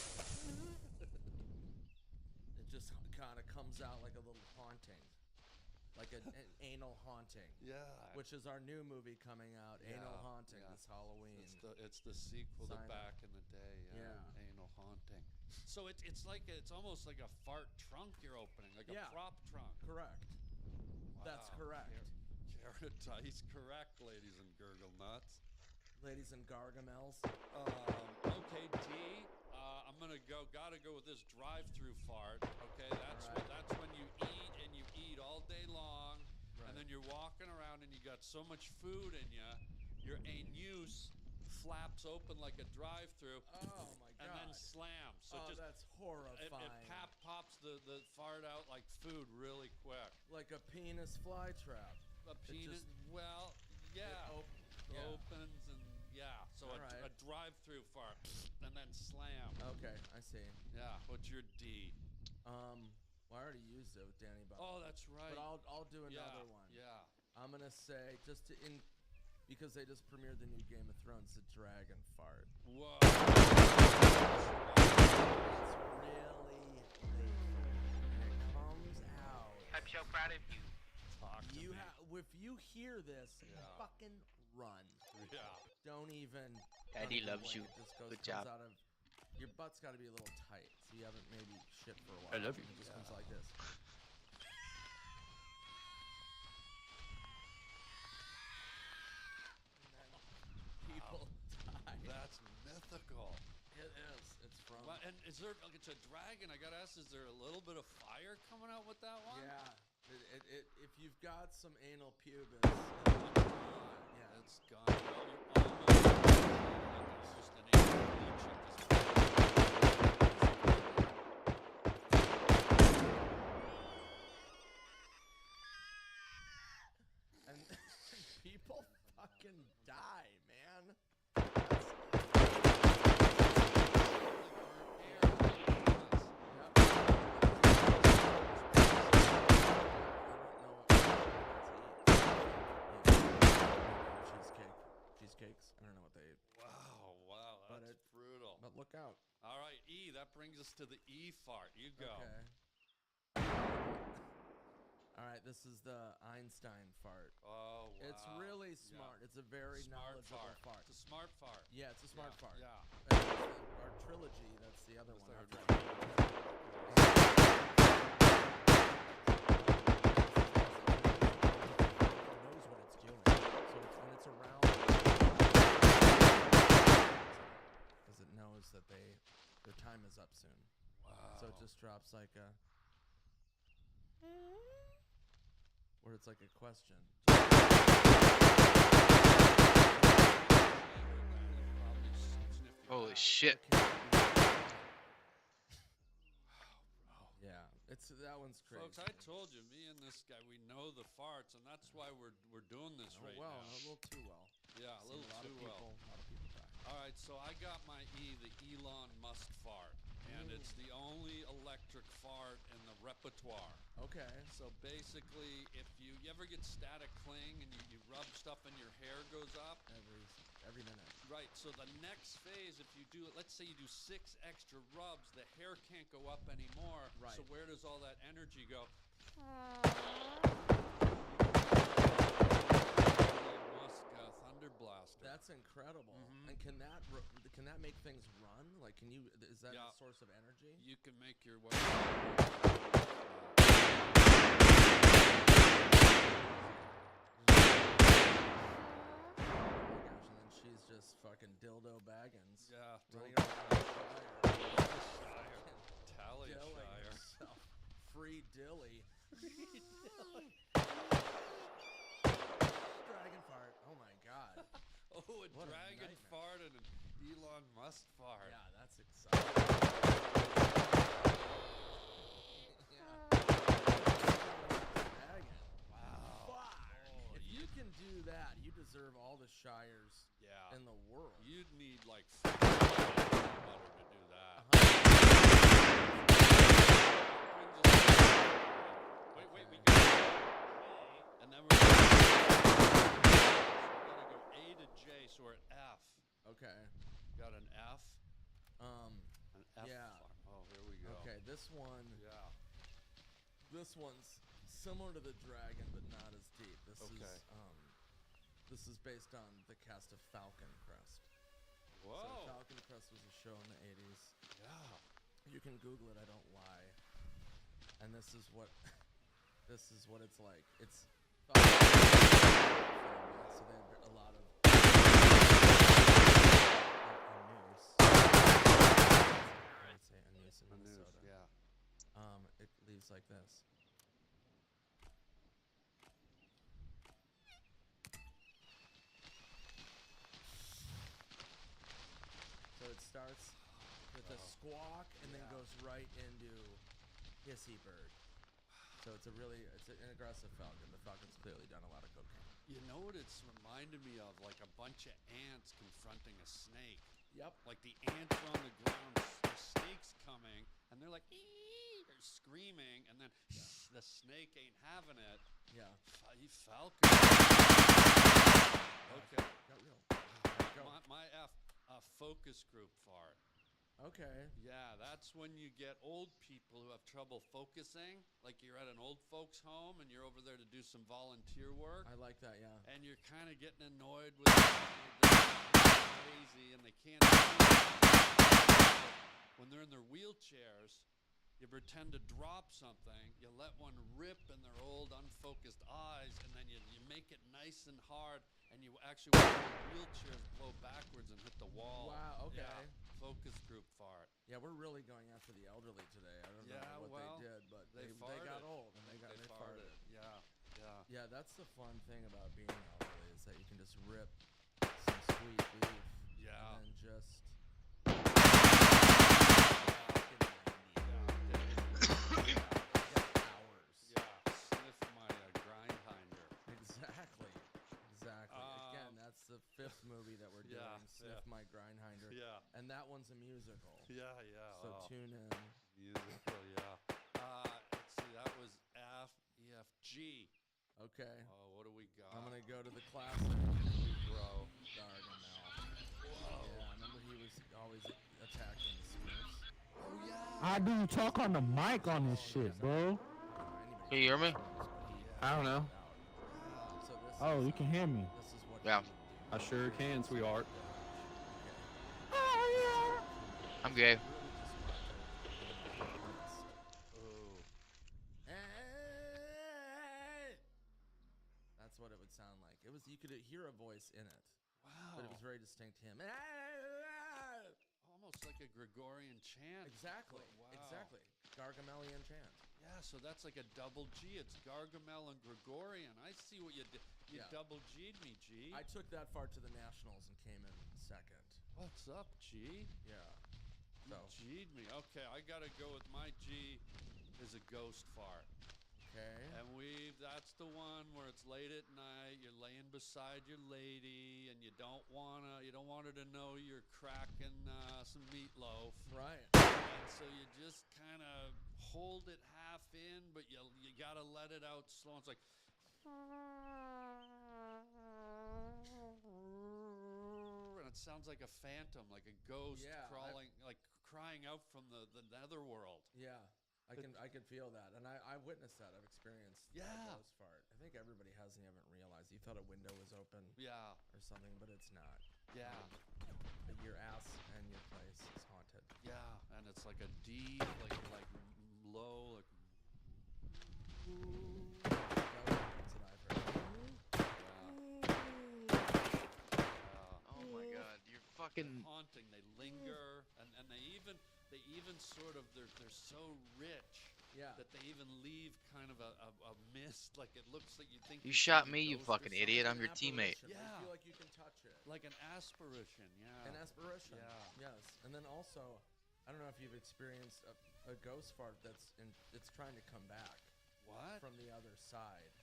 It just kind of comes out like a little haunting, like an anal haunting. Yeah. Which is our new movie coming out, Anal Haunting, this Halloween. It's the sequel to Sign Back up. in the Day. Anal Haunting. So it's almost like a fart trunk you're opening, like a prop trunk. Correct. That's correct. Carrotize correct, ladies and gurgle nuts. Ladies and gargamels. Okay, D. I'm gonna gotta go with this drive-through fart. Okay, that's when you eat and you eat all day long, and then you're walking around and you got so much food in you, your anus flaps open like a drive-through. Oh my God! And then slams. So that's horrifying. It pops the fart out like food really quick. Like a penis flytrap. A penis? Well, yeah. It opens and so a drive-through fart and then slam. Okay, I see. Yeah. What's your D? Well, I already used it with Danny Butter. Oh, that's right. But I'll do another one. Yeah. I'm gonna say because they just premiered the new Game of Thrones, the dragon fart. Whoa. It's really late, and it comes out. I'm so proud of you. If you hear this, fucking run. Yeah. Don't even. Daddy loves you. Good job. Your butt's got to be a little tight, so you haven't maybe shit for a while. I love you. It just comes like this. And then people die. That's mythical. It is. It's from. And is there like it's a dragon? I gotta ask, is there a little bit of fire coming out with that one? Yeah. If you've got some anal pubis, it's gone. Well, you're almost an and people fucking die, man. Cheesecakes. I don't know what they eat. Wow, that's brutal. But look out. All right, E. That brings us to the E fart. You go. Okay. All right, this is the Einstein fart. Oh, wow. It's really smart. It's a very knowledgeable fart. It's a smart fart. Yeah, it's a smart fart. Yeah. Our trilogy, that's the other one. Knows what it's doing. So when it's around, because it knows that their time is up soon. Wow. So it just drops like a, where it's like a question. Holy shit. Yeah, that one's crazy. Folks, I told you, me and this guy, we know the farts, and that's why we're doing this right now. A little too well. Yeah, a little too well. A lot of people die. All right, so I got my E, the Elon Musk fart, and it's the only electric fart in the repertoire. Okay. So basically, if you ever get static cling and you rub stuff and your hair goes up. Every minute. Right, so the next phase, if you do it, let's say you do 6 extra rubs, the hair can't go up anymore. Right. So where does all that energy go? Musk Thunder Blaster. That's incredible. And And can that make things run? Like, is that a source of energy? You can make your way. She's just fucking dildo Baggins. Yeah, running around Shire. Tally Shire. Free Dilly. Dragon fart. Oh my god. Oh, a dragon fart and an Elon Musk fart. Yeah, that's exciting. Wow. Fuck. Oh, if you can do that, you deserve all the Shires in the world. You'd need like butter to do that. Wait, we got A, and then we're gonna go A to J, so we're at F. Okay. Got an F. An F. Yeah. Oh, here we go. Okay, this one. Yeah. This one's similar to the dragon, but not as deep. This is based on the cast of Falcon Crest. Whoa. So Falcon Crest was a show in the 80s. Yeah. You can Google it, I don't lie. And this is what it's like. It's so they have a lot of a noose. I'd say a noose in Minnesota. Yeah. It leaves like this. So it starts with a squawk and then goes right into hissy bird. So it's an aggressive falcon. The falcon's clearly done a lot of cocaine. You know what it's reminded me of? Like a bunch of ants confronting a snake. Yep. Like the ants are on the ground, the snake's coming, and they're like, ee, they're screaming, and then the snake ain't having it. Yeah. Falcon. Okay. Got real. My F, focus group fart. Okay. Yeah, that's when you get old people who have trouble focusing. Like you're at an old folks home and you're over there to do some volunteer work. I like that, yeah. And you're kind of getting annoyed with them. They're crazy and they can't see. When they're in their wheelchairs, you pretend to drop something, you let one rip in their old unfocused eyes, and then you make it nice and hard, and you actually watch their wheelchairs blow backwards and hit the wall. Wow, okay. Yeah, focus group fart. Yeah, we're really going after the elderly today. I don't know what they did, but they got old and they farted. Yeah. Yeah, that's the fun thing about being elderly is that you can just rip some sweet beef. Yeah. And then just Sniff my grindhinder. Exactly. Again, that's the 5th movie that we're doing. Sniff My Grindhinder. Yeah. And that one's a musical. Yeah. So tune in. Musical, yeah. Let's see, that was F, E, F, G. Okay. Oh, what do we got? I'm gonna go to the classic. Bro. Gargamel. Yeah, remember he was always attacking the Smurfs. Oh yeah. How do you talk on the mic on this shit, bro? Can you hear me? I don't know. Oh, you can hear me. Yeah. I sure can, sweetheart. I'm gay. That's what it would sound like. You could hear a voice in it. Wow. But it was very distinct him. Almost like a Gregorian chant. Exactly. Wow. Exactly. Gargamelian chant. Yeah, so that's like a double G. It's Gargamel and Gregorian. I see what you did. You double G'd me, G. I took that far to the Nationals and came in second. What's up, G? Yeah. You G'd me. Okay, I gotta go with my G is a ghost fart. Okay. And that's the one where it's late at night, you're laying beside your lady, and you don't want her to know you're cracking some meatloaf. Right. And so you just kind of hold it half in, but you gotta let it out slow. It's like, and it sounds like a phantom, like a ghost crawling, like crying out from the netherworld. Yeah. I can feel that, and I witnessed that. I've experienced a ghost fart. I think everybody has and you haven't realized. You thought a window was open, or something, but it's not. Yeah. Your ass and your place is haunted. Yeah, and it's like a deep, like low, like. Oh my God, you're fucking haunting. They linger, and they even sort of they're so rich. Yeah. That they even leave kind of a mist, like it looks like you think. You shot me, you fucking idiot. I'm your teammate. Yeah. You feel like you can touch it. Like an aspiration, yeah. An aspiration. Yeah. Yes. And then also, I don't know if you've experienced a ghost fart it's trying to come back. What? From the other side.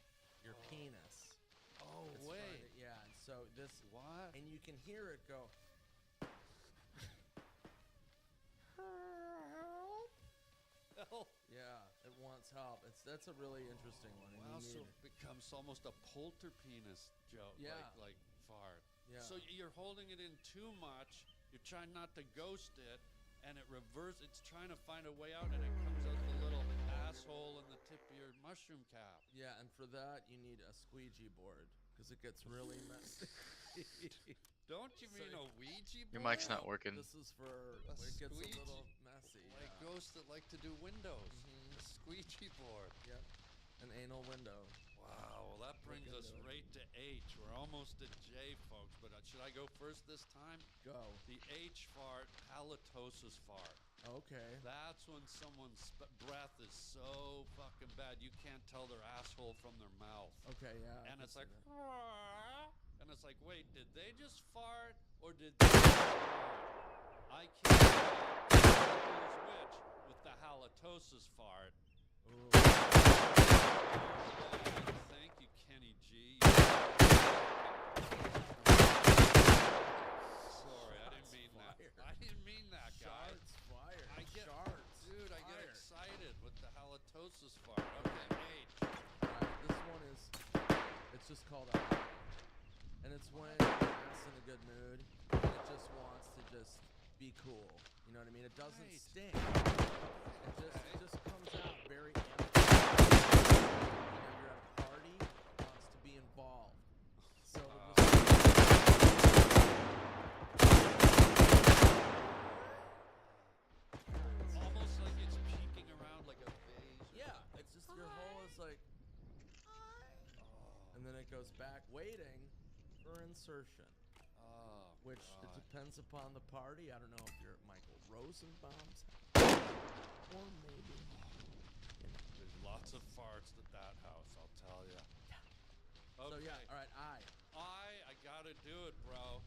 Your penis. Oh, wait. Yeah, and so this. What? And you can hear it go. Help. Yeah, it wants help. That's a really interesting one. Wow, so it becomes almost a polterpenis joke. Yeah. Like fart. Yeah. So you're holding it in too much. You're trying not to ghost it, and it reverses. It's trying to find a way out, and it comes out the little asshole in the tip of your mushroom cap. Yeah, and for that you need a squeegee board because it gets really messy. Don't you mean a Ouija board? Your mic's not working. This is for it gets a little messy. Like ghosts that like to do windows. A squeegee board. Yep. An anal window. Wow, well that brings us right to H. We're almost at J, folks, but should I go first this time? Go. The H fart, halitosis fart. Okay. That's when someone's breath is so fucking bad you can't tell their asshole from their mouth. Okay, yeah. And it's like, and it's like, wait, did they just fart or did they fart? I can't tell who's which with the halitosis fart. Ooh. Thank you, Kenny G. Sorry, I didn't mean that. I didn't mean that, guys. Shards fired. Dude, I get excited with the halitosis fart. Okay, H. This one is, it's just called a high. And it's when you're in a good mood, and it just wants to just be cool. You know what I mean? It doesn't sting. It just comes out very empty. You know, you're at a party, it wants to be involved. So almost like it's peeking around like a vase. Yeah, it's just your hole is like, and then it goes back waiting for insertion. Which it depends upon the party. I don't know if you're at Michael Rosenbaum's or maybe. There's lots of farts at that house, I'll tell you. Okay. So yeah, all right, I gotta do it, bro.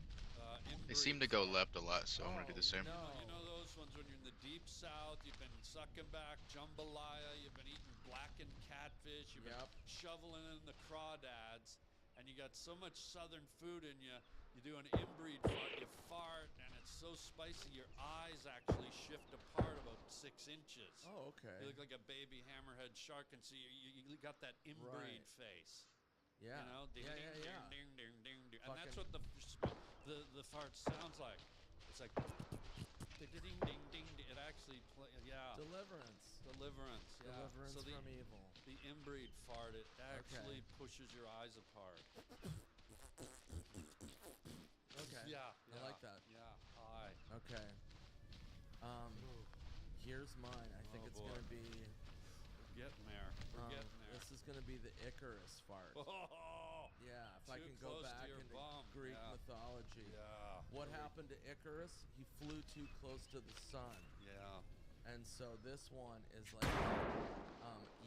They seem to go left a lot, so I'm gonna do the same. No. You know those ones when you're in the deep south, you've been sucking back jambalaya, you've been eating blackened catfish, you've been shoveling in the crawdads, and you got so much southern food in you. You do an inbreed fart, you fart, and it's so spicy your eyes actually shift apart about 6 inches. Oh, okay. You look like a baby hammerhead shark, and so you got that inbreed face. Yeah. You know, ding, Yeah. ding, ding, ding, ding, and that's what the fart sounds like. It's like ding, ding, ding, ding. It actually Deliverance. Yeah. Deliverance so from evil. The inbreed fart, it actually pushes your eyes apart. Okay. Yeah. I like that. Yeah. Hi. Okay. Here's mine. I think it's gonna be. We're getting there. We're getting there. This is gonna be the Icarus fart. Oh. Yeah. If I Too can go close to back your into bum. Greek mythology. Yeah. What happened to Icarus? He flew too close to the sun. Yeah. And so this one is like,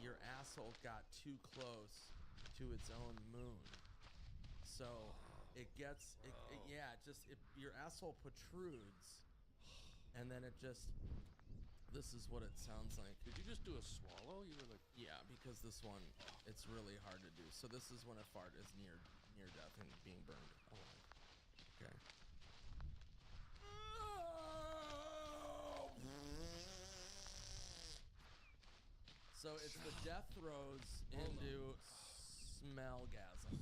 your asshole got too close to its own moon. So it gets, your asshole protrudes, and then it just, this is what it sounds like. Did you just do a swallow? You were like, yeah, because this one, it's really hard to do. So this is when a fart is near death and being burned alive. Okay. So it's the death throes into smellgasm.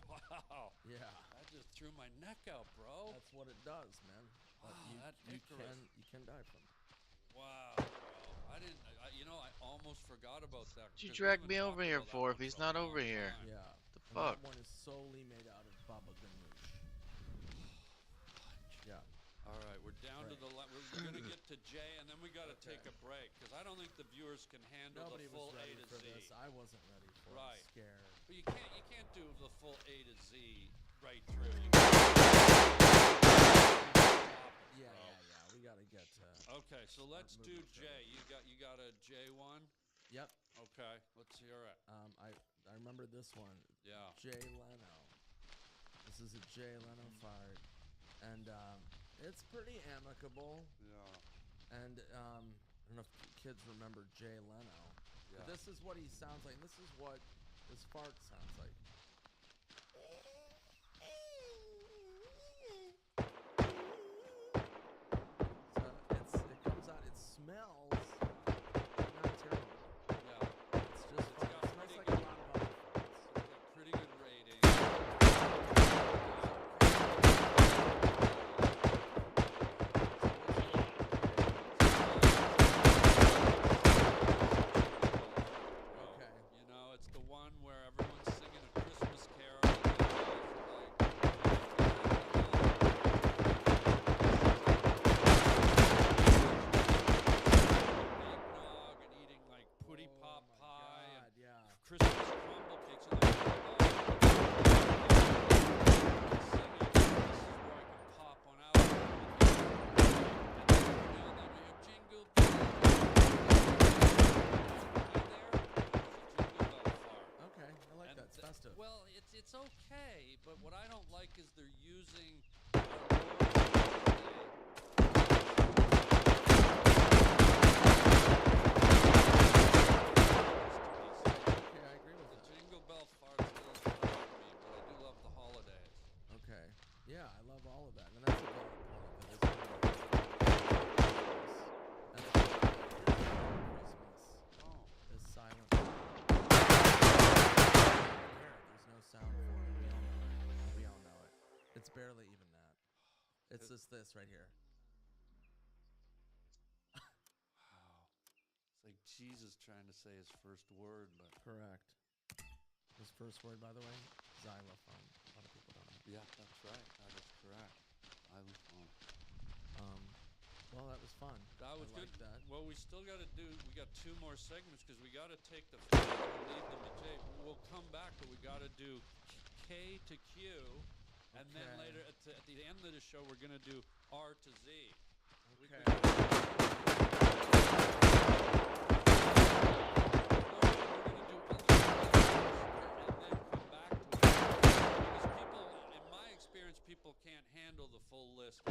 Wow. Yeah. That just threw my neck out, bro. That's what it does, man. But you can die from it. Wow, bro. I didn't. I almost forgot about that. What you dragged me over here for if he's not over here? Yeah. The fuck? That one is solely made out of baba ganoush. Yeah. All right, we're down to the we're going to get to J, and then we got to take a break because I don't think the viewers can handle Nobody the full was ready A to for Z. this. I wasn't ready for it. Right. Scared. But you can't do the full A to Z right through. Yeah. We got to get to. Okay, so let's do J. You got a J1? Yep. Okay, let's hear it. I remember this one. Yeah. Jay Leno. This is a Jay Leno fart, and it's pretty amicable. Yeah. And I don't know if kids remember Jay Leno. Yeah. But this is what he sounds like. And this is what his fart sounds like. So it comes out. It smells not terrible. Yeah. It's just fun. It smells like a lot of other farts. It's got pretty good rating. Okay. You know, it's the one where everyone's singing a Christmas carol. And the guys are eggnog and eating like putty pop pie and Christmas crumble cakes. And they're singing. This is where I can pop one out. And then we have Jingle Bell. Okay, I like that. It's festive. Well, it's okay, but what I don't like is they're using our Lord's Okay, I agree with the that. Jingle Bell farts a little bit for me, but I do love the holidays. Okay. Yeah, I love all of that. And that's a valid point. That is one of the best. And it's Christmas is silent. There's no sound for it. We all know it. It's barely even that. It's just this right here. Wow. It's like Jesus trying to say his first word, but Correct. His first word, by the way, xylophone. A lot of people don't know. yeah, that's right. That is correct. Xylophone. Well, that was fun. That was I good. Like that. Well, we still got to we got 2 more segments because we got to take the and leave them to J. We'll come back, but we got to do K to Q, and then later at the end of the show, we're going to do R to Z. Okay. People can't handle the full list.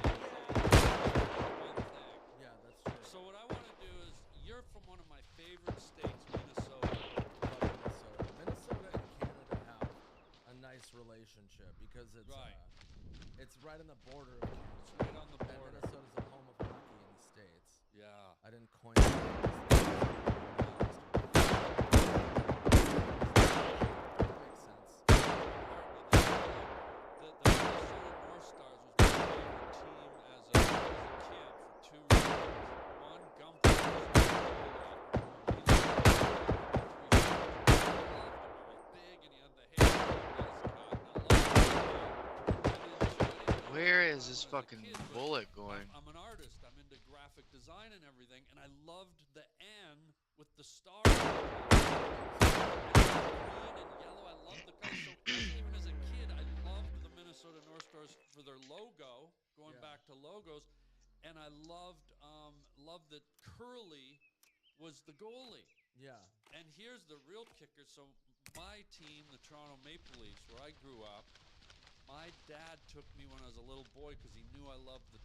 Yeah, that's true. So what I want to do is, you're from one of my favorite states, Minnesota. Minnesota and Canada have a nice relationship because it's it's right on the border of Canada. It's right on the border. And Minnesota's the home of hockey in the States. Yeah. I didn't coin it. Makes sense. The Minnesota North Stars was my favorite team as a kid for 2 reasons. One, Gumpy was big and he had the hair and Where is this fucking bullet going? I'm an artist. I'm into graphic design and everything, and I loved the N with the stars. Green and yellow. I loved the colors. So even as a kid, I loved the Minnesota North Stars for their logo, going back to logos, and I loved that Curly was the goalie. Yeah. And here's the real kicker. So my team, the Toronto Maple Leafs, where I grew up, my dad took me when I was a little boy because he knew I loved the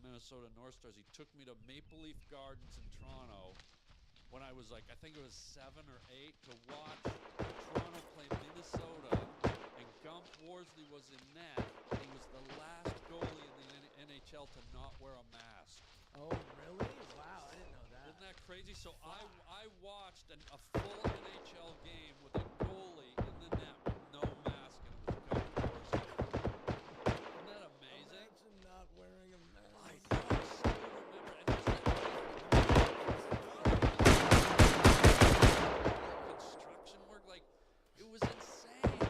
Minnesota North Stars. He took me to Maple Leaf Gardens in Toronto when I was like, I think it was 7 or 8, to watch Toronto play Minnesota. And Gump Worsley was in net, and he was the last goalie in the NHL to not wear a mask. Oh, really? Wow, I didn't know that. Isn't that crazy? So I watched a full NHL game with a goalie in the net with no mask, and it was Gump Worsley. Isn't that amazing? Imagine not wearing a mask. I still remember. And construction work, like, it was insane.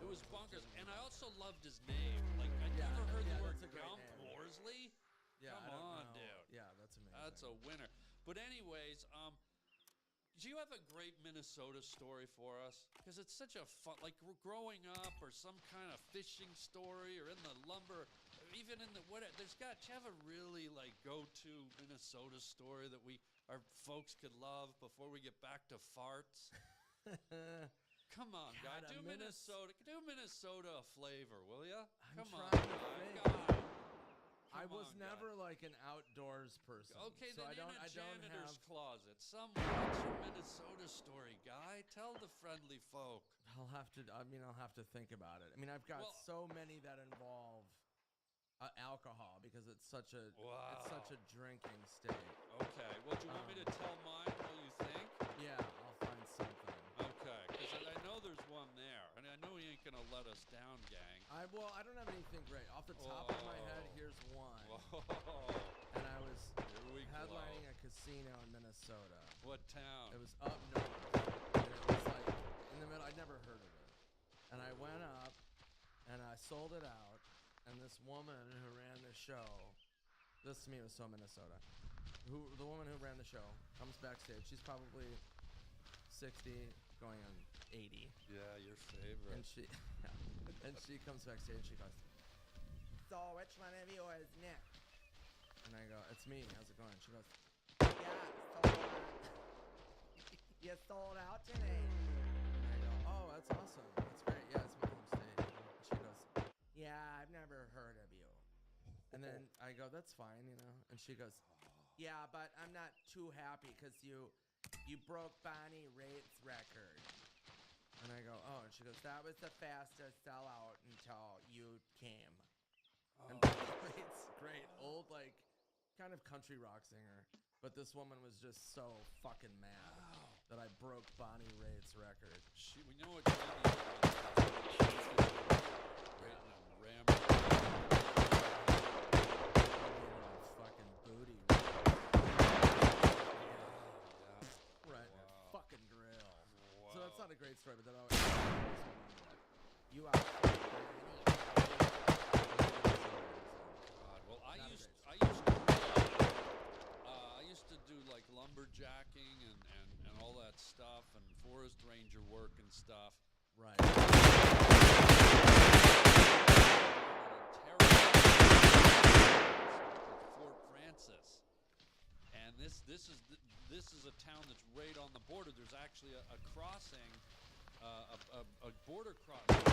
It was bonkers. And I also loved his name. Like, I never heard the word that's a great Gump name. Worsley? Yeah, Come I don't on, know. dude. Yeah, that's amazing. That's a winner. But anyways, do you have a great Minnesota story for us? Because it's such a fun, like growing up, or some kind of fishing story, or in the lumber, or even in the what? Do you have a really like go-to Minnesota story that our folks could love before we get back to farts? Come on, guy. Do Minnesota a flavor, will ya? Come on, guy. I was never like an outdoors person. Okay, so then I don't janitor's have... closet. What's your Minnesota story, guy? Tell the friendly folk. I'll have to think about it. I mean, I've got so many that involve alcohol because it's such a drinking state. Okay. Well, do you want me to tell mine while you think? Yeah, I'll find something. Okay, because I know there's one there, and I know he ain't gonna let us down, gang. I don't have anything great off the top of my head. Here's one. Whoa. And I was headlining a casino in Minnesota. What town? It was up north. And it was like in the middle. I'd never heard of it. And I went up and I sold it out. And this woman who ran the show, this to me was so Minnesota. The woman who ran the show comes backstage. She's probably 60, going on 80. Yeah, your favorite. And she comes backstage and she goes, "So which one of you is Nick?" And I go, "It's me. How's it going?" She goes, "Yeah, you sold out today." And I go, "Oh, that's awesome. That's great. Yeah, it's my home state." And she goes, "Yeah, I've never heard of you." And then I go, "That's fine, you know." And she goes, "Yeah, but I'm not too happy because you broke Bonnie Raitt's record." And I go, "Oh," and she goes, "That was the fastest sellout until you came." And great old, like, kind of country rock singer. But this woman was just so fucking mad that I broke Bonnie Raitt's record. We know what you mean. Ram. Fucking booty. Right. Wow. Fucking grill. Wow. So that's not a great story, but that always you are. God. Well, I used to do like lumberjacking and all that stuff, and forest ranger work and stuff. Right. Fort Francis. And this is a town that's right on the border. There's actually a crossing, a border crossing.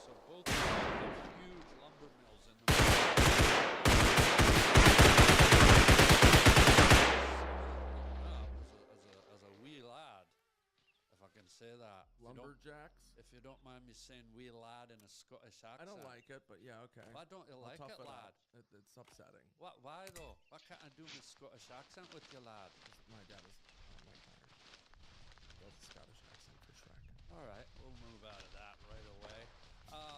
So both have huge lumber mills in them. As a wee lad, if I can say that. Lumberjacks? If you don't mind me saying wee lad in a Scottish accent. I don't like it, but yeah, okay. Why don't you like it, lad? It's upsetting. Why though? Why can't I do my Scottish accent with you, lad? My dad is both Scottish accent for Shrek. All right, we'll move out of that right away.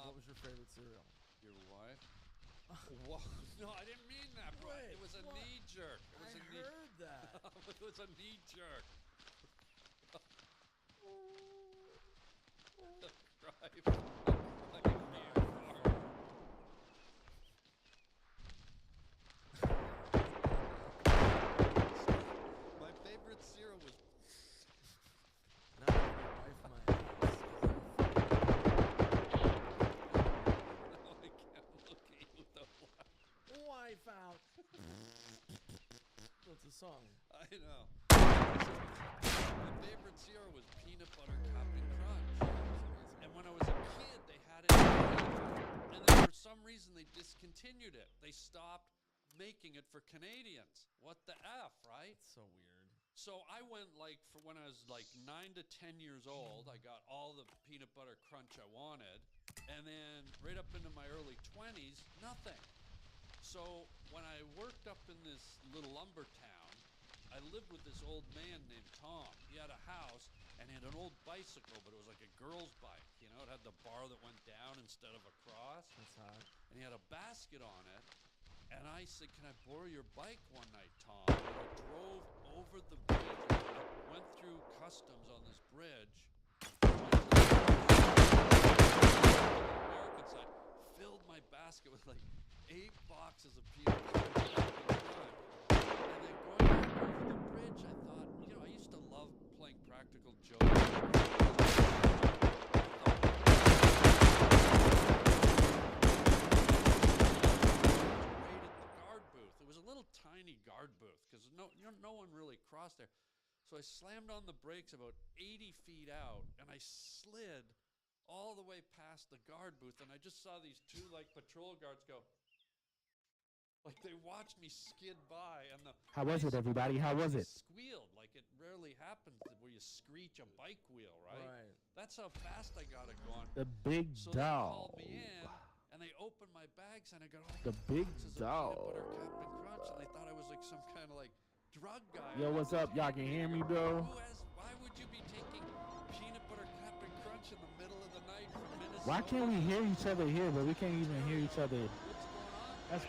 What was your favorite cereal? Your wife? What? No, I didn't mean that, bro. Wait, it was a knee jerk. I heard that. It was a knee jerk. My favorite cereal was. Now your wife might. No, I can't look at you though. Wife out. What's the song? I know. My favorite cereal was peanut butter Captain Crunch. And when I was a kid, they had it. And then for some reason, they discontinued it. They stopped making it for Canadians. What the F, right? It's so weird. So I went for when I was 9 to 10 years old, I got all the peanut butter crunch I wanted. And then right up into my early 20s, nothing. So when I worked up in this little lumber town, I lived with this old man named Tom. He had a house and he had an old bicycle, but it was like a girl's bike. You know, it had the bar that went down instead of across. That's hot. And he had a basket on it. And I said, "Can I borrow your bike one night, Tom?" And I drove over the bridge. I went through customs on this bridge. my basket with like 8 boxes of peanut butter. And then going back over the bridge, I thought, I used to love playing practical jokes. It was a little tiny guard booth because no one really crossed there. So I slammed on the brakes about 80 feet out, and I slid all the way past the guard booth, and I just saw these 2 like patrol guards go. Like they watched me skid by, and How was it, everybody? How was it? Squealed like it rarely happens where you screech a bike wheel, right? That's how fast I got it going. The big so dog. They called me in, and they opened my bags, and I got all the big dog. Peanut butter Captain Crunch, and they thought I was like some kind of like drug guy. Yo, what's up? Y'all can hear me, bro? Why would you be taking peanut butter Captain Crunch in the middle of the night from Minnesota? Why can't we hear each other here, but we can't even hear each other? What's going on? That's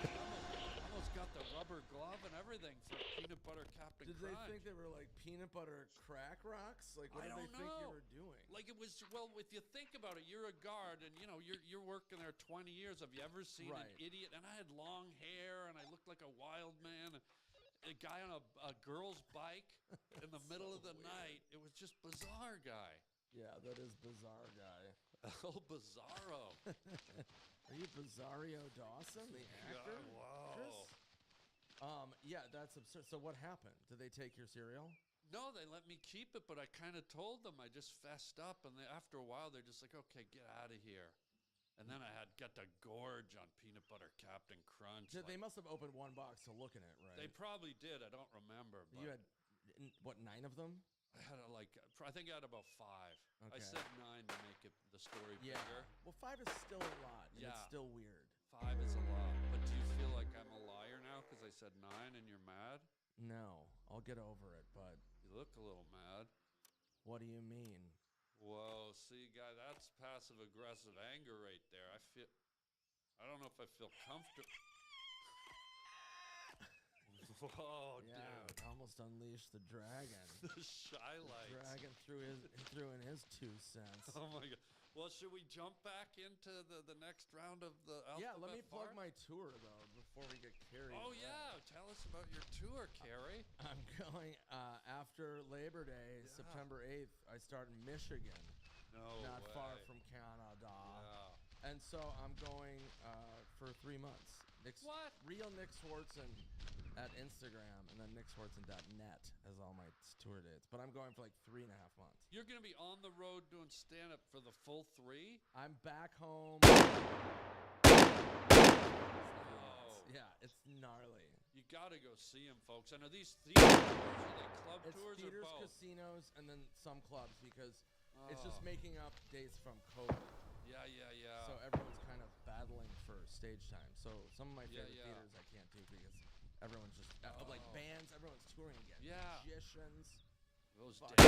almost got the rubber glove and everything for peanut butter Captain Crunch. Did they think they were like peanut butter crack rocks? Like what did they think you were doing? Like it was, well, if you think about it, you're a guard and you're working there 20 years. Have you ever seen an idiot? And I had long hair and I looked like a wild man. A guy on a girl's bike in the middle of the night. It was just bizarre, guy. Yeah, that is bizarre, guy. Oh, Bizarro. Are you Bizarro Dawson, the actor? Wow. Yeah, that's absurd. So what happened? Did they take your cereal? No, they let me keep it, but I kind of told them. I just fessed up, and after a while, they're just like, okay, get out of here. And then I got to gorge on peanut butter Captain Crunch. They must have opened one box to look in it, right? They probably did. I don't remember. But you had, what, 9 of them? I had I think I had about 5. Okay. I said 9 to make the story bigger. Well, 5 is still a lot. And it's still weird. 5 is a lot. But do you feel like I'm a liar now because I said 9 and you're mad? No, I'll get over it, but... You look a little mad. What do you mean? Whoa, see, guy, that's passive-aggressive anger right there. I don't know if I feel comfortable. Whoa, yeah, dude. Almost unleashed the dragon. The shy lights. The dragon threw in his 2 cents. Oh, my God. Well, should we jump back into the next round of the alphabet? Yeah, let me plug my tour, though, before we get carried away. Yeah. Tell us about your tour, Carrie. I'm going after Labor Day, September 8th. I start in Michigan. Not far from Canada. Yeah. And so I'm going for 3 months. What? Real Nick Swartzen at Instagram, and then nickswartzen.net as all my tour dates. But I'm going for like 3.5 months. You're going to be on the road doing stand-up for the full 3? I'm back home. Yeah, it's gnarly. You got to go see him, folks. And are these theater tours? Are they club tours theaters, or both? casinos, and then some clubs because it's just making up dates from COVID. Yeah. So everyone's kind of battling for stage time. So some of my favorite theaters I can't do because everyone's just like bands. Everyone's touring again. Yeah. Magicians. Those days.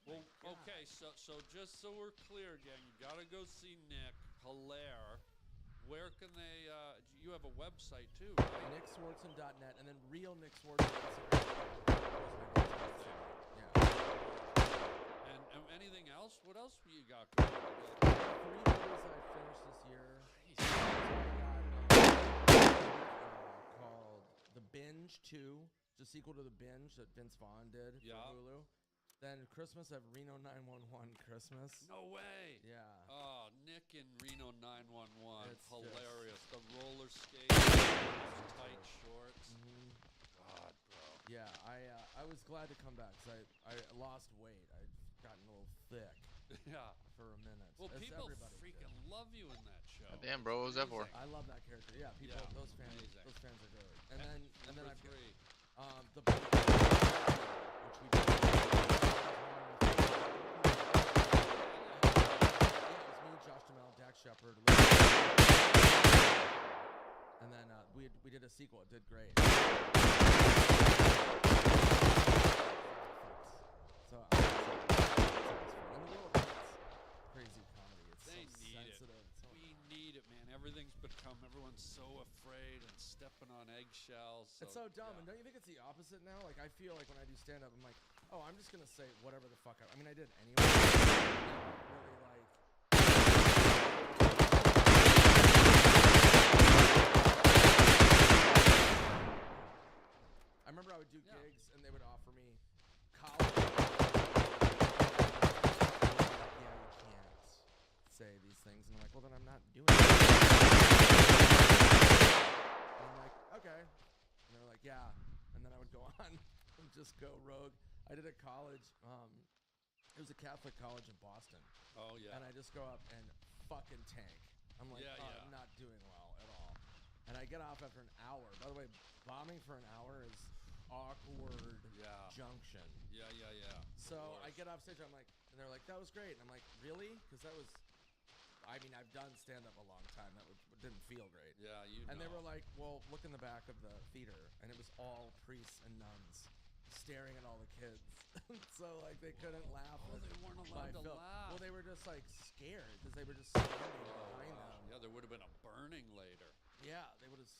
Well, okay. So just so we're clear, gang, you got to go see Nick Hilaire. Where can they? You have a website too, right? nickswartzen.net, and then real Nick Swartzen. And anything else? What else you got going on? 3 movies I finished this year. Called The Binge 2. It's a sequel to The Binge that Vince Vaughn did for Hulu. Then Christmas, I have Reno 911 Christmas. No way. Yeah. Oh, Nick in Reno 911. It's hilarious. The roller skates, tight shorts. God, bro. Yeah, I was glad to come back because I lost weight. I'd gotten a little thick. Yeah. For a minute. Well, people freaking love you in that show. Damn, bro, what was that for? I love that character. Yeah, people. Those fans are good. And then I've got the Bodycam, which we did. It was me, Josh Duhamel, Dax Shepard, and then we did a sequel. It did great. So and the world crazy comedy. It's they so need sensitive. It. We need it, man. Everything's everyone's so afraid and stepping on eggshells. So, it's so dumb, and don't you think it's the opposite now? Like I feel like when I do stand up, I'm like, oh, I'm just gonna say whatever the fuck I mean, I did anyway. Really like. would do gigs, and they would offer me college. Yeah, you can't say these things. And I'm like, well, then I'm not doing it. And I'm like, okay. And they're like, yeah. And then I would go on and just go rogue. I did a college. It was a Catholic college in Boston. Oh, yeah. And I just go up and fucking tank. I'm like, I'm not doing well at all. And I get off after an hour. By the way, bombing for an hour is awkward junction. Yeah. So I get off stage, I'm like, and they're like, that was great. And I'm like, really? Because that was, I mean, I've done stand-up a long time. That didn't feel great. Yeah, And they were like, well, look in the back of the theater. And it was all priests and nuns staring at all the kids. So, like, they couldn't laugh. Oh, they weren't allowed to laugh. Well, they were just, like, scared because they were just standing behind them. Yeah, there would have been a burning later. Yeah,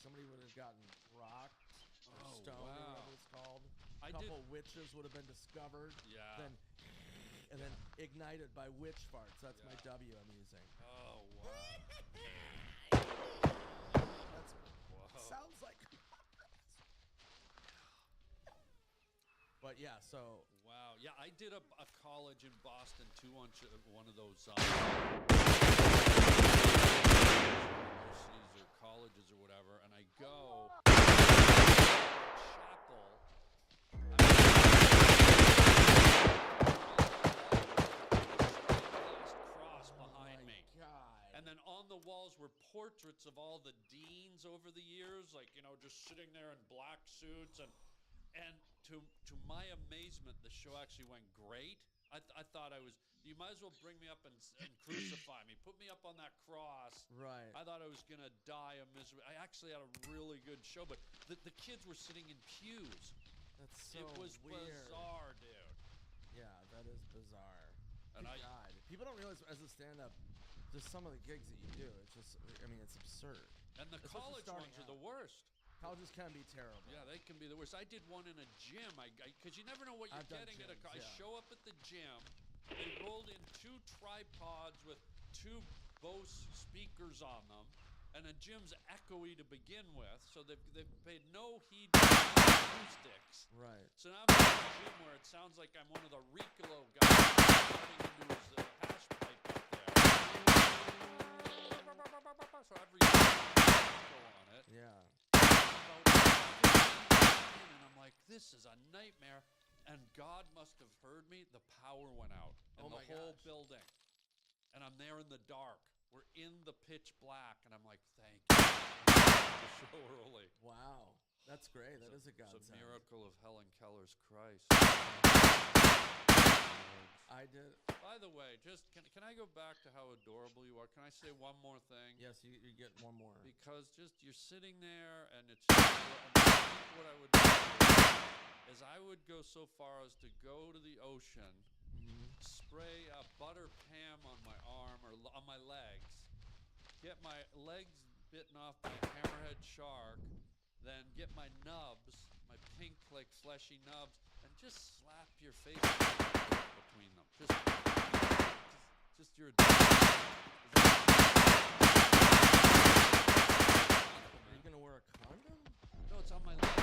somebody would have gotten rocked or stoned or whatever it's called. A couple witches would have been discovered. Yeah. And then ignited by witch farts. That's my W I'm using. Oh, wow. Sounds like... But yeah, so... Wow. Yeah, I did a college in Boston, too, on one of those universities or colleges or whatever, and I go to chapel. Cross behind me. God. And then on the walls were portraits of all the deans over the years, like, just sitting there in black suits and to my amazement, the show actually went great. I thought you might as well bring me up and crucify me. Put me up on that cross. Right. I thought I was going to die of misery. I actually had a really good show, but the kids were sitting in pews. That's so It was weird. bizarre, dude. Yeah, that is bizarre. And God. People don't realize as a stand-up, just some of the gigs that you do, it's just, I mean, it's absurd. And the college ones are the worst. Colleges can be terrible. Yeah, they can be the worst. I did one in a gym. Because you never know what you're getting at a college. I show up at the gym. They rolled in 2 tripods with 2 Bose speakers on them. And the gym's echoey to begin with. So they've paid no heed to the acoustics. Right. So now I'm in a gym where it sounds like I'm one of the Ricolo guys into his hash pipe up there. So every echo on it. Yeah. And I'm like, this is a nightmare. And God must have heard me. The power went out in the whole building. And I'm there in the dark. We're in the pitch black. And I'm like, thank you. The show early. Wow. That's great. That is a godsend. It's a miracle of Helen Keller's Christ. I did. By the way, just can I go back to how adorable you are? Can I say one more thing? Yes, you get one more. Because just you're sitting there, and it's what I would do is I would go so far as to go to the ocean, spray butter Pam on my arm or on my legs, get my legs bitten off by a hammerhead shark, then get my nubs, my pink like fleshy nubs, and just slap your face between them. Just your. Are you gonna wear a condom? No, it's on my leg.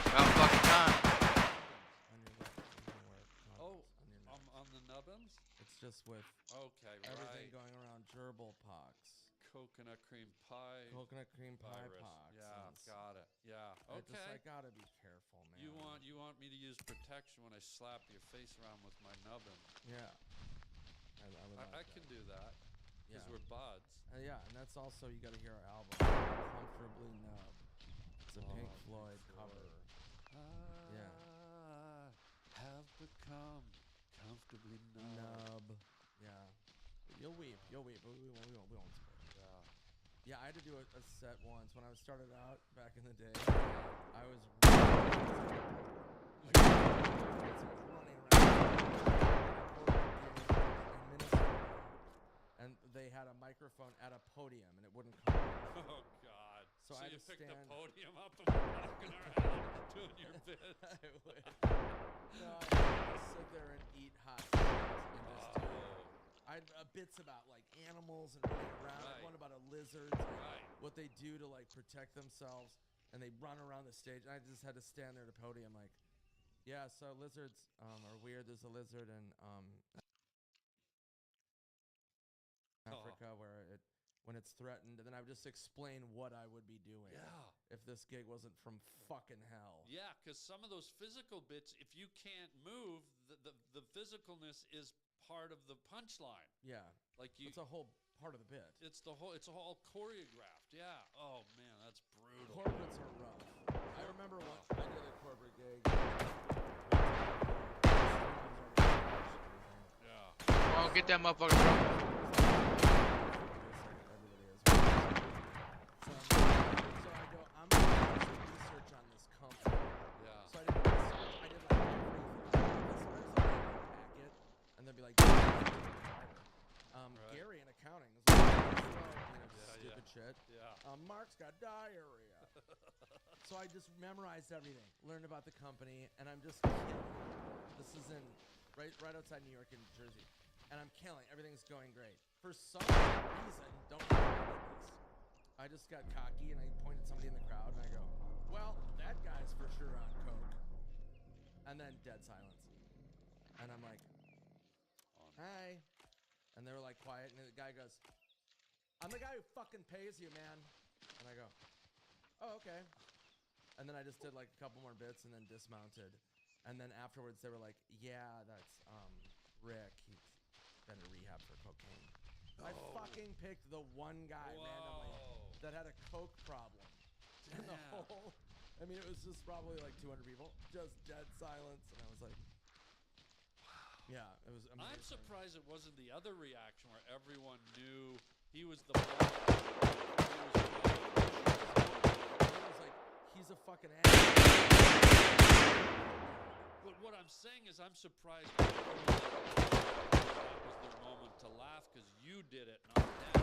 About fucking time. On your leg. You're gonna wear condoms Oh, on your neck. on the nubbins? It's just with everything going around gerbil pox. Coconut cream pie. Coconut cream pie virus. pox. Yeah, got it. Yeah. Okay. I gotta be careful, man. You want me to use protection when I slap your face around with my nubbin? Yeah. I can do that. Because we're buds. Yeah, and that's also, you gotta hear our album, Comfortably Nub. It's a Pink Floyd cover. Yeah. Have become comfortably nub. Yeah. You'll weep. We won't spoil it. Yeah, I had to do a set once when I started out back in the day. I was running around and they had a microphone at a podium and it wouldn't come off. Oh God! So I you just picked stand... the podium up and were knocking around doing your bits. I would. No, I just sit there and eat hot dogs and just do. I had bits about like animals and running around. I had one about a lizard, what they do to like protect themselves. and they run around the stage. And I just had to stand there at the podium like, yeah, so lizards are weird. There's a lizard in Africa where when it's threatened, and then I would just explain what I would be doing. Yeah. If this gig wasn't from fucking hell. Yeah, because some of those physical bits, if you can't move, the physicalness is part of the punchline. Yeah. Like it's a whole part of the bit. It's all choreographed. Yeah. Oh man, that's brutal. Corporates are rough. I remember when I did a corporate gig. Yeah. Oh, get that motherfucker, bro. So I go, I'm going to do some research on this company. Yeah. So I did research. I did like this packet, and they'd be like, Gary in accounting is like, stupid shit. Yeah. Mark's got diarrhea. So I just memorized everything, learned about the company, and I'm just killing. This is in right outside New York and Jersey, and I'm killing. Everything's going great. For some reason, don't know how I did this. I just got cocky and I pointed at somebody in the crowd and I go, well, that guy's for sure on coke. And then dead silence. And I'm like, hi. And they were like quiet, and the guy goes, I'm the guy who fucking pays you, man. And I go, oh, okay. And then I just did like a couple more bits and then dismounted. And then afterwards they were like, yeah, that's Rick. He's been to rehab for cocaine. I fucking picked the one guy randomly that had a coke problem. And the whole, I mean, it was just probably like 200 people, just dead silence. And I was like, yeah, it was amazing. I'm surprised it wasn't the other reaction where everyone knew he was the one. It was like, he's a fucking ass. But what I'm saying is I'm surprised that was their moment to laugh because you did it, not them.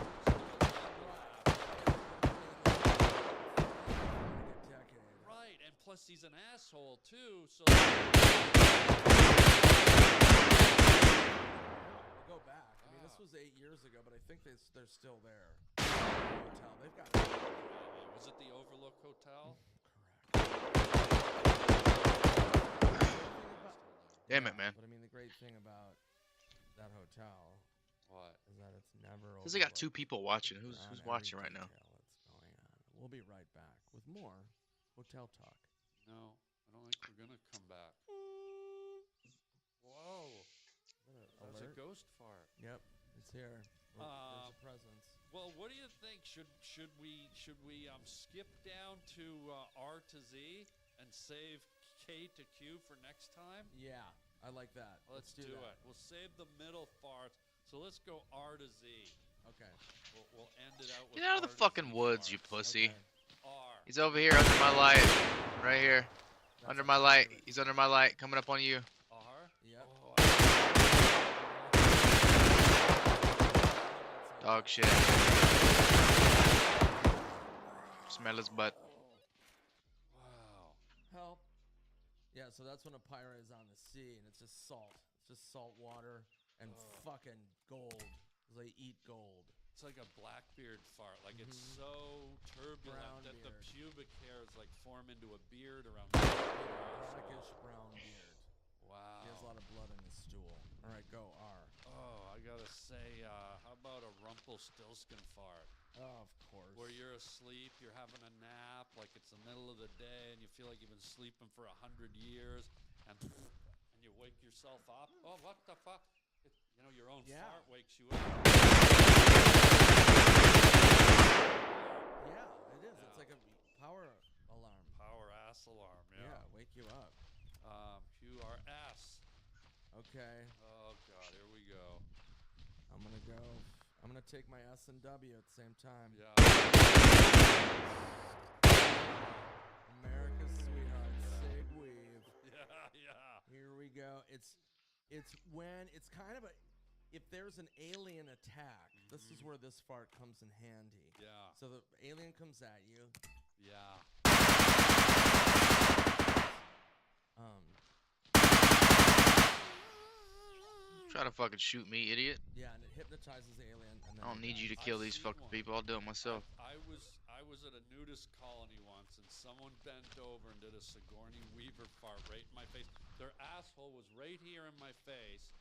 Right, and plus he's an asshole too, so... Go back. I mean, this was 8 years ago, but I think they're still there. Hotel. They've got... Was it the Overlook Hotel? Damn it, man. But I mean, the great thing about that hotel, is that it's never over. Says they got 2 people watching. Who's watching right now? That's going on. We'll be right back with more hotel talk. No, I don't think we're gonna come back. Whoa! That's a ghost fart. Yep, it's here. There's a presence. Well, what do you think? Should we skip down to R to Z and save K to Q for next time? Yeah, I like that. Let's do it. We'll save the middle farts. So let's go R to Z. Okay. We'll end it out with Get out of the fucking woods, you pussy. R. He's over here under my light. Right here. Under my light. He's under my light. Coming up on you. R? Yep. Dog shit. Smell his butt. Wow. Help. Yeah, so that's when a pirate is on the sea, and it's just salt. It's just salt water and fucking gold. They eat gold. It's like a Blackbeard fart. Like it's so turbulent that the pubic hairs like form into a beard around the blackish brown beard. Wow. He has a lot of blood in his stool. All right, go R. Oh, I gotta say, how about a Rumpelstiltskin fart? Oh, of course. Where you're asleep, you're having a nap, like it's the middle of the day, and you feel like you've been sleeping for 100 years, and you wake yourself up. Oh, what the fuck? You know, your own fart wakes you up. Yeah, it is. It's like a power alarm. Power ass alarm, Yeah, wake you up. QRS. Okay. Oh, God, here we go. I'm going to take my S and W at the same time. Yeah. America's sweetheart, Sig Weave. Yeah. Here we go. It's when it's kind of if there's an alien attack, this is where this fart comes in handy. Yeah. So the alien comes at you. Yeah. Try to fucking shoot me, idiot. Yeah, and it hypnotizes the alien. And then I don't they need die. you to kill these fucking people. I'll do it myself. I was at a nudist colony once, and someone bent over and did a Sigourney Weaver fart right in my face. Their asshole was right here in my face.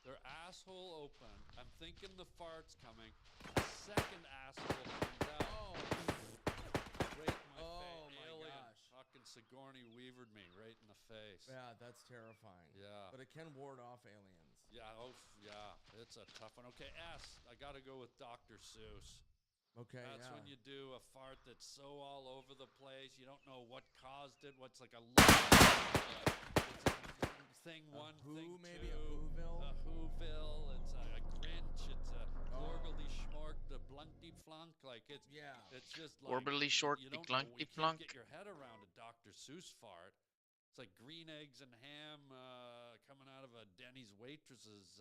Their asshole open. I'm thinking the fart's coming. A second asshole comes out. Right in my face. My Alien gosh. fucking Sigourney Weavered me right in the face. Yeah, that's terrifying. Yeah. But it can ward off aliens. Yeah, yeah. It's a tough one. Okay, S. I gotta go with Dr. Seuss. Okay, That's yeah. when you do a fart that's so all over the place. You don't know what caused it. What's like a thing one, thing maybe two. a Whoville? A Whoville. It's a Grinch. It's a Gorgly Schmork, the Blunkty Flunk. Like it's It's just like Orbitally short, you the don't know. glunky You can't flunk. get your head around a Dr. Seuss fart. It's like green eggs and ham coming out of a Denny's waitress's